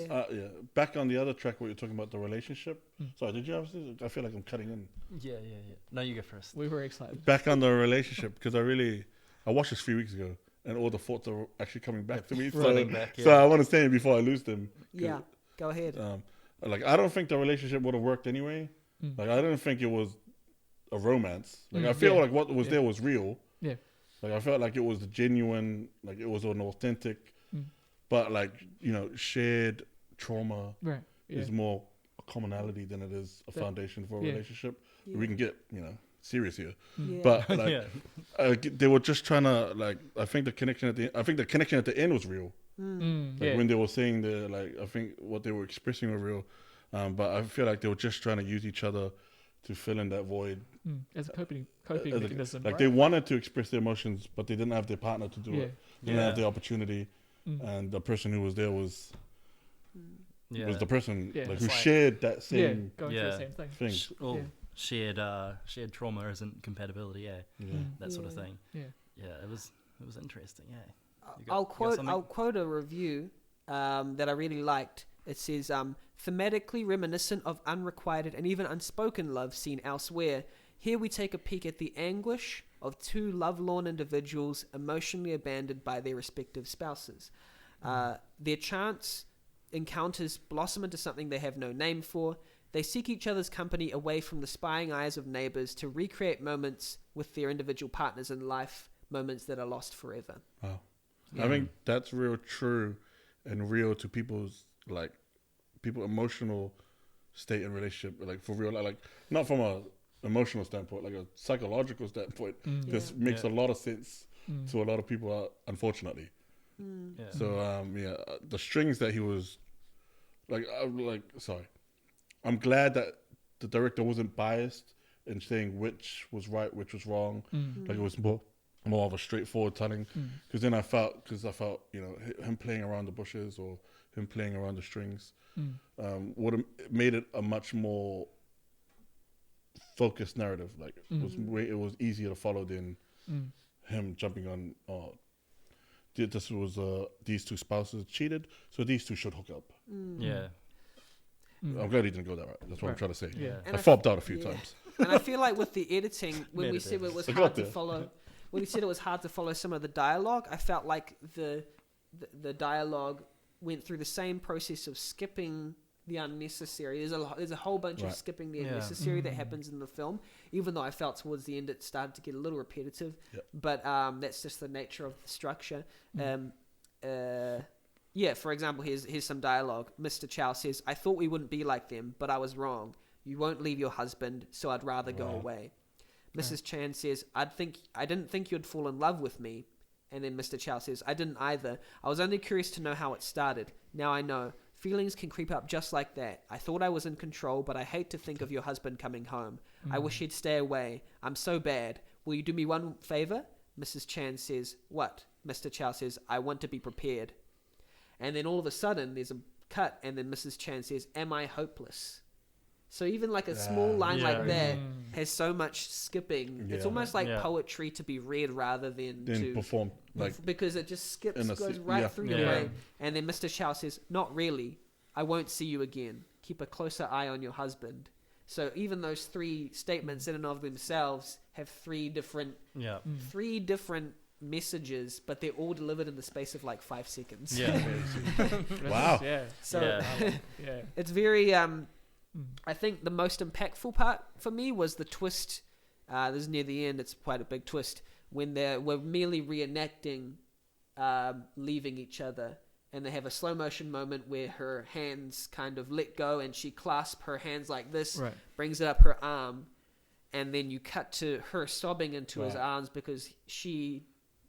S4: Back on the other track where you're talking about the relationship. Sorry, did you have? I feel like I'm cutting in.
S3: Yeah. No, you go first.
S2: We were excited.
S4: Back on the relationship because I watched this 3 weeks ago and all the thoughts are actually coming back to me. So I want to say it before I lose them.
S6: Yeah, go ahead.
S4: I don't think the relationship would have worked anyway. Like I didn't think it was a romance. Like I feel like what was there was real.
S2: Yeah.
S4: Like I felt like it was genuine. Like it was an authentic. But shared trauma is more a commonality than it is a foundation for a relationship. Yeah. We can get serious here, but they were just trying to I think the connection at the end was real. When they were saying I think what they were expressing were real, but I feel like they were just trying to use each other to fill in that void
S2: as a coping mechanism.
S4: They wanted to express their emotions, but they didn't have their partner to do it. They didn't have the opportunity. And the person who was there was the person who shared that same
S2: going through the same thing.
S3: Shared trauma isn't compatibility, that sort of thing. It was interesting.
S6: I'll quote a review that I really liked. It says thematically reminiscent of unrequited and even unspoken love seen elsewhere. Here we take a peek at the anguish of two lovelorn individuals emotionally abandoned by their respective spouses. Their chance encounters blossom into something they have no name for. They seek each other's company away from the spying eyes of neighbors to recreate moments with their individual partners in life, moments that are lost forever.
S4: Wow. I think that's real true and real to people's emotional state and relationship, like for real, like not from a emotional standpoint, like a psychological standpoint. This makes a lot of sense to a lot of people, unfortunately. So the strings that he was I'm glad that the director wasn't biased in saying which was right, which was wrong. Like it was more of a straightforward telling. Because then I felt him playing around the bushes or him playing around the strings would have made it a much more focused narrative. Like it was easier to follow than him jumping on. This was these two spouses cheated, so these two should hook up. I'm glad he didn't go that route. That's what I'm trying to say. I fobbed out a few times.
S6: And I feel like with the editing, when we said it was hard to follow, when he said it was hard to follow some of the dialogue, I felt like the dialogue went through the same process of skipping the unnecessary. There's a whole bunch of skipping the unnecessary that happens in the film, even though I felt towards the end it started to get a little repetitive. But that's just the nature of the structure. For example, here's some dialogue. Mr. Chow says, "I thought we wouldn't be like them, but I was wrong. You won't leave your husband, so I'd rather go away." Mrs. Chan says, I didn't think you'd fall in love with me. And then Mr. Chow says, "I didn't either. I was only curious to know how it started. Now I know. Feelings can creep up just like that. I thought I was in control, but I hate to think of your husband coming home. I wish he'd stay away. I'm so bad. Will you do me one favor?" Mrs. Chan says, "What?" Mr. Chow says, "I want to be prepared." And then all of a sudden, there's a cut, and then Mrs. Chan says, "Am I hopeless?" So even like a small line like that has so much skipping. It's almost like poetry to be read rather than to
S4: perform.
S6: Because it just goes right through your brain. And then Mr. Chow says, "Not really. I won't see you again. Keep a closer eye on your husband." So even those three statements in and of themselves have three different messages, but they're all delivered in the space of like 5 seconds.
S4: Wow.
S6: So it's very I think the most impactful part for me was the twist. This is near the end. It's quite a big twist when we're merely reenacting leaving each other, and they have a slow motion moment where her hands kind of let go and she clasps her hands like this, brings it up her arm, and then you cut to her sobbing into his arms because she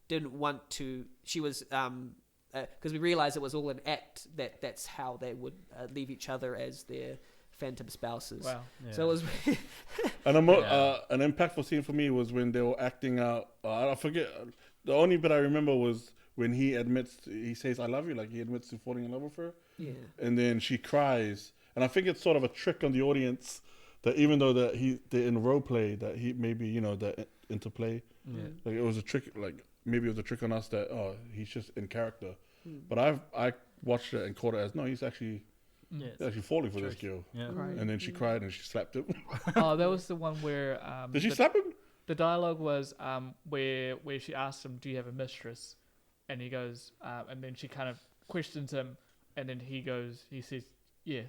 S6: didn't want to. She was because we realized it was all an act. That's how they would leave each other as their phantom spouses. Wow. So it was
S4: an impactful scene for me was when they were acting out. I forget. The only bit I remember was when he says "I love you," like he admits to falling in love with her. Yeah. And then she cries, and I think it's sort of a trick on the audience that even though they're in role play, that he maybe that interplay. Yeah. Like it was a trick. Like maybe it was a trick on us that he's just in character. But I watched it and caught it as no, he's actually. He's actually falling for this girl. And then she cried and she slapped him.
S2: That was the one where
S4: did she slap him?
S2: The dialogue was where she asked him, "Do you have a mistress?" And he goes, and then she kind of questions him, and then he says, "Yeah."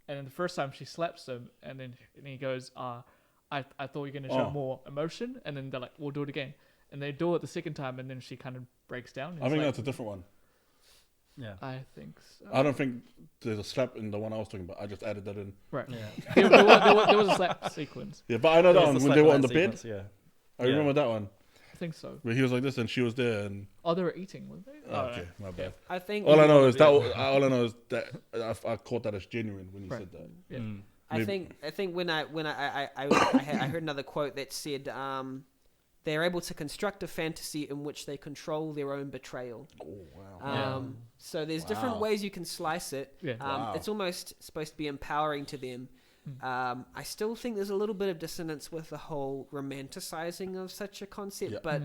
S2: And then the first time she slaps him, and he goes, I thought you were going to show more emotion. And then they're like, "We'll do it again." And they do it the second time, and then she kind of breaks down.
S4: I think that's a different one.
S2: Yeah, I think so.
S4: I don't think there's a slap in the one I was talking about. I just added that in.
S2: Right. Yeah. there was a slap sequence.
S4: Yeah, but I know that one when they were on the bed. I remember that one.
S2: I think so.
S4: Where he was like this, and she was there, and
S2: they were eating, weren't they?
S4: Okay, my bad.
S6: I think
S4: all I know is that I caught that as genuine when you said that.
S2: Yeah.
S6: I think when I heard another quote that said they are able to construct a fantasy in which they control their own betrayal. Oh wow! So there's different ways you can slice it. Yeah. It's almost supposed to be empowering to them. I still think there's a little bit of dissonance with the whole romanticizing of such a concept, but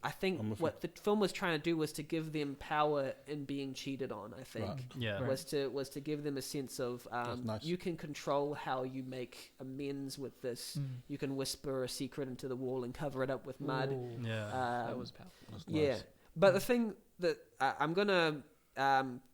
S6: I think
S4: I'm with
S6: what the film was trying to do was to give them power in being cheated on. I think
S4: Right.
S3: Yeah.
S2: Right.
S6: was to give them a sense of
S4: That's nice.
S6: you can control how you make amends with this. You can whisper a secret into the wall and cover it up with mud.
S2: Ooh,
S3: Yeah.
S2: that was powerful.
S4: That's
S6: Yeah,
S4: nice.
S6: but the thing that I'm gonna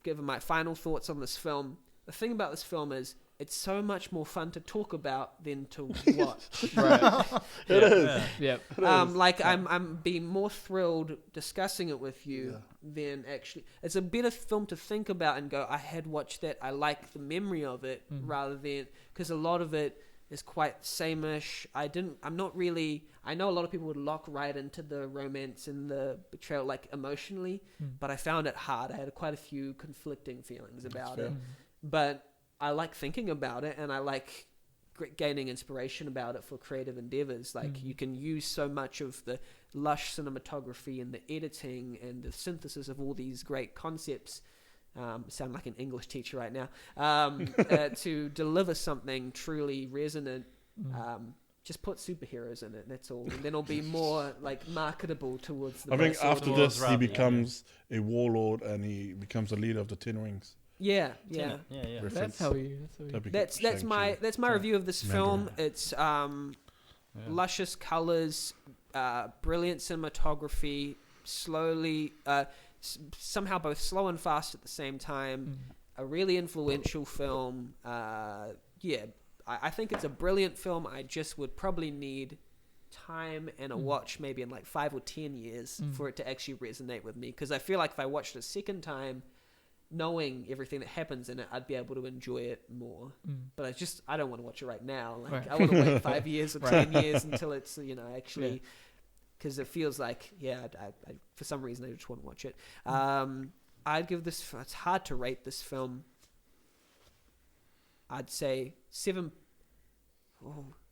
S6: give my final thoughts on this film. The thing about this film is it's so much more fun to talk about than to watch.
S2: Right.
S4: It is.
S3: Yeah.
S2: Yep.
S6: Like I'm being more thrilled discussing it with you than actually. It's a better film to think about and go, I had watched that. I like the memory of it rather than because a lot of it is quite same-ish. I'm not really. I know a lot of people would lock right into the romance and the betrayal, like emotionally, but I found it hard. I had quite a few conflicting feelings about it, but I like thinking about it, and I like gaining inspiration about it for creative endeavors. Like you can use so much of the lush cinematography and the editing and the synthesis of all these great concepts. Sound like an English teacher right now. To deliver something truly resonant. Just put superheroes in it. That's all. And then it'll be more like marketable towards the.
S4: I think
S6: mass
S4: after
S6: audience.
S4: this,
S3: Wars
S4: he
S3: rather,
S4: becomes a warlord and he becomes a leader of the Ten Rings.
S6: Yeah.
S3: Yeah.
S4: Reference.
S2: That's how he.
S4: Typical
S6: That's
S4: Shang-Chi.
S6: my review of this film.
S4: Mandarin.
S6: It's luscious colors, brilliant cinematography, slowly somehow both slow and fast at the same time. A really influential film. I think it's a brilliant film. I just would probably need time and a watch maybe in like 5 or 10 years for it to actually resonate with me, because I feel like if I watched it a second time knowing everything that happens in it, I'd be able to enjoy it more. But I don't want to watch it right now. Like
S2: Right.
S6: I want to wait 5 years or 10 years until it's actually, because it feels like I for some reason I just want to watch it. I'd give this. It's hard to rate this film. I'd say 7.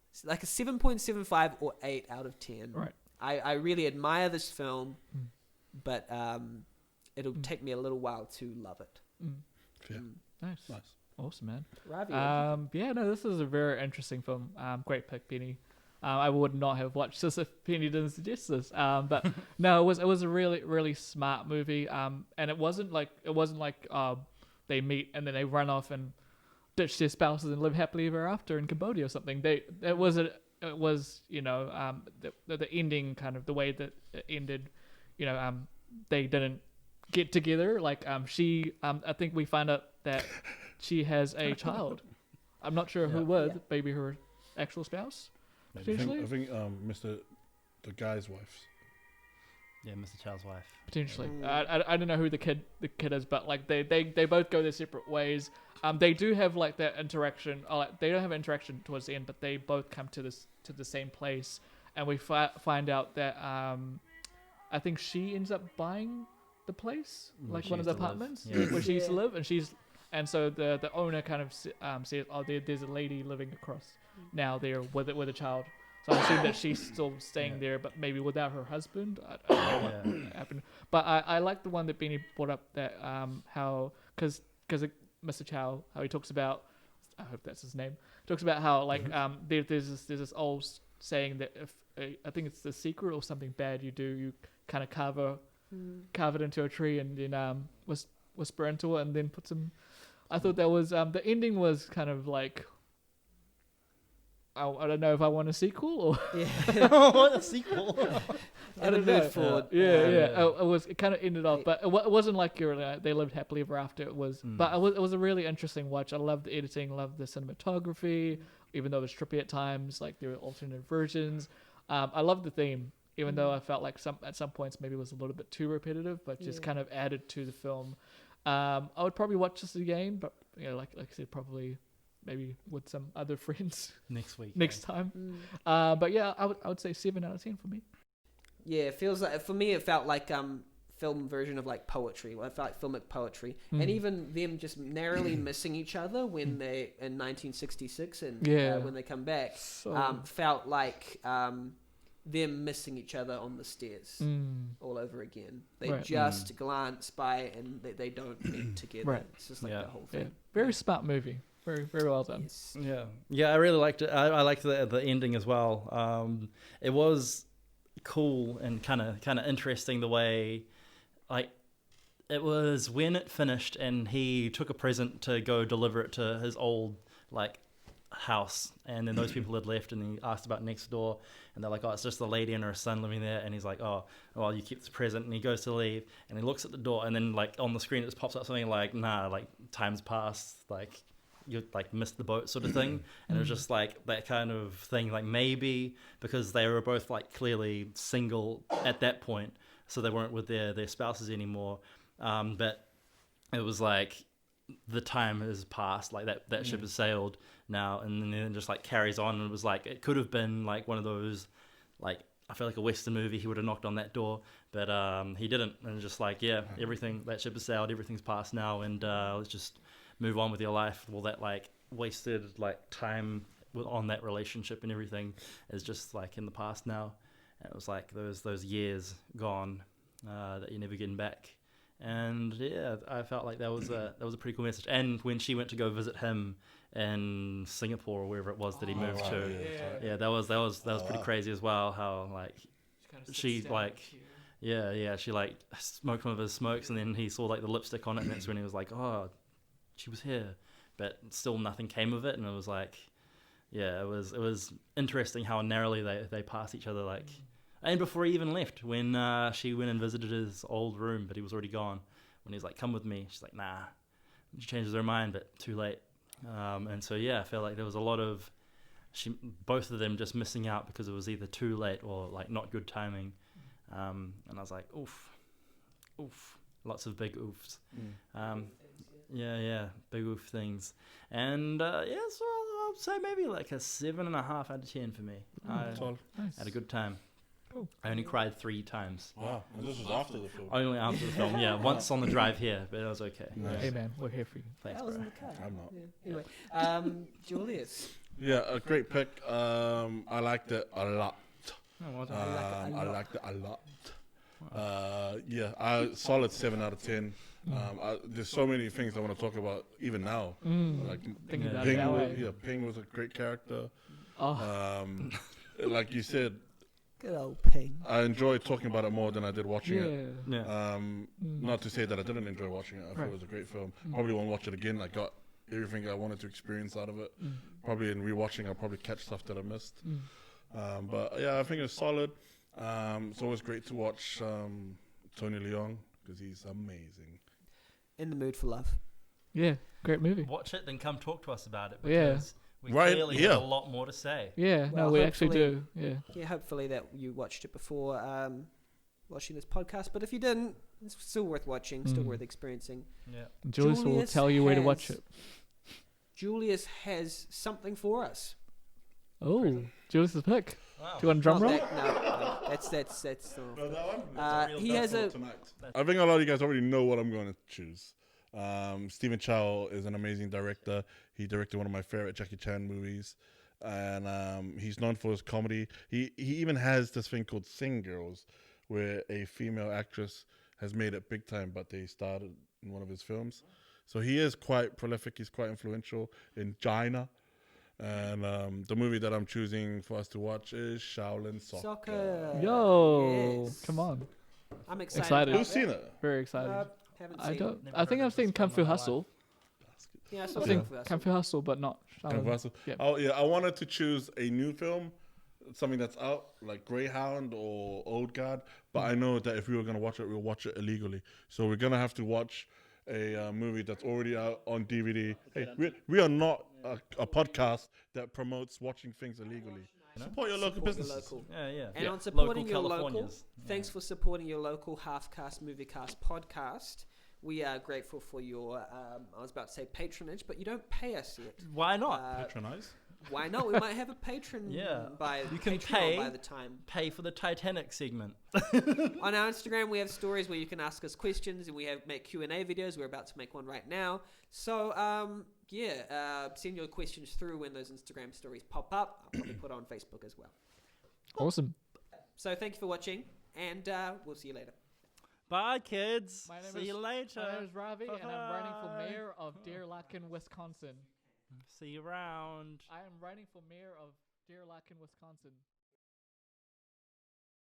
S6: It's like a 7.75 or 8 out of 10.
S2: Right.
S6: I really admire this film, but it'll take me a little while to love it.
S4: Fair.
S2: Nice. Awesome, man.
S6: Ravi,
S2: This is a very interesting film. Great pick, Penny. I would not have watched this if Penny didn't suggest this. But no, it was a really, really smart movie. And it wasn't like they meet and then they run off and ditch their spouses and live happily ever after in Cambodia or something. The ending, kind of the way that it ended. They didn't get together. Like I think we find out that she has a child. I'm not sure who with. Maybe her actual spouse.
S4: I think the guy's wife.
S3: Yeah, Mr. Chow's wife.
S2: Potentially. I don't know who the kid is, but like they both go their separate ways. They do have like that interaction. They don't have interaction towards the end, but they both come to the same place, and we find out that I think she ends up buying the place, like one of the apartments where she used to live, and so the owner kind of says, "Oh, there's a lady living across now there with a child." So I assume that she's still staying there, but maybe without her husband. I don't know what happened. But I like the one that Benny brought up, that how because Mr. Chow, how he talks about, I hope that's his name, talks about how like there's this old saying that if I think it's the secret or something bad you do, you kind of carve it into a tree and then whisper into it and then put some. I thought that was the ending was kind of like. I don't know if I want a sequel or
S3: What a sequel!
S6: I don't know. Forward.
S2: It kind of ended off, but it wasn't like they lived happily ever after. It was, but it was a really interesting watch. I loved the editing, loved the cinematography, even though it was trippy at times. Like there were alternate versions. I loved the theme, even though I felt like at some points maybe it was a little bit too repetitive, but just kind of added to the film. I would probably watch this again, but like I said, probably. Maybe with some other friends next time. But yeah, I would say 7 out of 10 for me.
S6: Yeah, it feels like for me it felt like film version of like poetry. Well, I felt like filmic poetry, and even them just narrowly missing each other when they in 1966 and when they come back felt like them missing each other on the stairs all over again. They just glance by and they don't meet together.
S2: Right.
S6: It's just like the whole thing.
S2: Yeah. Very smart movie. Very, very well done.
S6: Yes.
S3: Yeah, I really liked it. I liked the ending as well. It was cool and kind of interesting the way, like, it was when it finished and he took a present to go deliver it to his old, like, house, and then those people had left, and he asked about next door, and they're like, oh, it's just the lady and her son living there, and he's like, oh, well, you keep this present, and he goes to leave, and he looks at the door, and then, like, on the screen it just pops up something like, nah, like, time's passed, like, you, like, missed the boat sort of thing. And it was just, like, that kind of thing, like, maybe because they were both, like, clearly single at that point, so they weren't with their spouses anymore, but it was like the time has passed, like that ship has sailed now, and then it just, like, carries on. And it was like, it could have been like one of those, like, I feel like a Western movie, he would have knocked on that door, but he didn't, and just like, yeah, everything, that ship has sailed, everything's passed now, and let's just move on with your life. All that, like, wasted, like, time on that relationship and everything is just, like, in the past now. And it was like those years gone that you're never getting back. And yeah, I felt like that was a pretty cool message. And when she went to go visit him in Singapore or wherever it was that he moved to, that was pretty crazy as well. How, like, she like, she, like, smoked one of his smokes, and then he saw, like, the lipstick on it, and that's when he was like, oh, she was here, but still nothing came of it. And it was like, yeah, it was interesting how narrowly they passed each other, like. And before he even left, when she went and visited his old room, but he was already gone. When he was like, come with me, she's like, nah. She changes her mind, but too late. And so, yeah, I felt like there was a lot of both of them just missing out because it was either too late or, like, not good timing. And I was like, oof. Lots of big oofs. Big oof things. And, so I'll say maybe like a 7.5 out of 10 for me. I had a good time.
S2: Cool.
S3: I only cried 3 times.
S4: Wow, and this was after the film.
S3: Only after the film, yeah. Once on the drive here, but it was okay.
S4: Nice.
S2: Hey man, we're here for you.
S3: Thanks,
S6: I was
S3: bro.
S6: in the car.
S4: I'm not.
S6: Yeah. Anyway, Julius.
S4: Yeah, a great pick. I liked it a lot.
S3: Oh, well done.
S4: I liked it a lot. Solid 7 out of 10. There's so many things I want to talk about even now. Like
S2: Thinking about it that way.
S4: Ping was a great character.
S2: Oh.
S4: Like you said,
S6: Good old Ping.
S4: I enjoyed talking about it more than I did watching it.
S3: Yeah.
S4: Not to say that I didn't enjoy watching it. I thought it was a great film. Probably won't watch it again. I got everything I wanted to experience out of it. Probably in rewatching, I'll probably catch stuff that I missed. But yeah, I think it's solid. It's always great to watch Tony Leung because he's amazing.
S6: In the mood for love.
S2: Yeah, great movie.
S3: Watch it, then come talk to us about it.
S2: Yeah.
S3: Because we clearly have a lot more to say.
S2: Yeah,
S6: Well,
S2: no, we actually do.
S6: hopefully-
S2: Yeah.
S6: Yeah, hopefully that you watched it before watching this podcast. But if you didn't, it's still worth watching, still worth experiencing.
S3: Yeah.
S2: Julius will
S6: Julius
S2: tell you where to watch
S6: has-
S2: it.
S6: Julius has something for us.
S2: Oh, Julius's pick.
S3: Wow.
S2: Do you want a drum
S6: Not
S2: roll?
S6: that- no, that's he has a
S4: I think a lot of you guys already know what I'm going to choose. Stephen Chow is an amazing director. He directed one of my favorite Jackie Chan movies, and he's known for his comedy. He even has this thing called Sing Girls, where a female actress has made it big time, but they started in one of his films. So he is quite prolific. He's quite influential in China. And the movie that I'm choosing for us to watch is Shaolin Soccer.
S6: soccer.
S2: Yo,
S6: Yes.
S2: come on.
S6: I'm excited.
S2: Excited.
S6: about
S4: Who's
S6: that.
S4: seen it?
S2: Very excited.
S6: Haven't
S2: I
S6: seen
S2: don't.
S3: Never
S2: I think
S3: heard
S2: I've
S3: of
S2: seen
S3: this
S2: Kung
S3: film
S2: Fu
S3: in my life.
S2: Hustle.
S6: it. Yeah, I saw
S2: I've
S6: Kung
S2: seen
S6: Fu Hustle.
S2: Kung Fu Hustle, but not
S4: Kung
S2: Shaolin.
S4: Fu Hustle.
S2: Yeah.
S4: Oh yeah, I wanted to choose a new film, something that's out like Greyhound or Old Guard. But I know that if we were gonna watch it, we'll watch it illegally. So we're gonna have to watch a movie that's already out on DVD. Hey, we are not a podcast that promotes watching things illegally. Support your local
S6: Support your
S4: businesses.
S6: local.
S3: Yeah.
S6: And
S3: Yeah.
S6: on supporting
S3: Local
S6: your local,
S3: Californias.
S6: thanks for supporting your local Half-Cast Moviecast podcast. We are grateful for your, I was about to say patronage, but you don't pay us yet.
S3: Why not?
S4: Patronize.
S6: Why not? We might have a patron
S3: Yeah.
S6: by
S3: You can
S6: Patreon
S3: pay.
S6: by the time.
S3: Pay for the Titanic segment.
S6: On our Instagram, we have stories where you can ask us questions, and we make Q&A videos. We're about to make one right now. So, send your questions through when those Instagram stories pop up. I'll probably put it on Facebook as well.
S2: Awesome.
S6: So thank you for watching, and we'll see you later.
S3: Bye, kids.
S2: My name
S3: See
S2: is-
S3: you later.
S2: My name is Ravi, and I'm running for
S3: Bye-bye.
S2: mayor of Deer Larkin, Wisconsin.
S3: See you around.
S2: I am running for mayor of Deer Larkin, Wisconsin.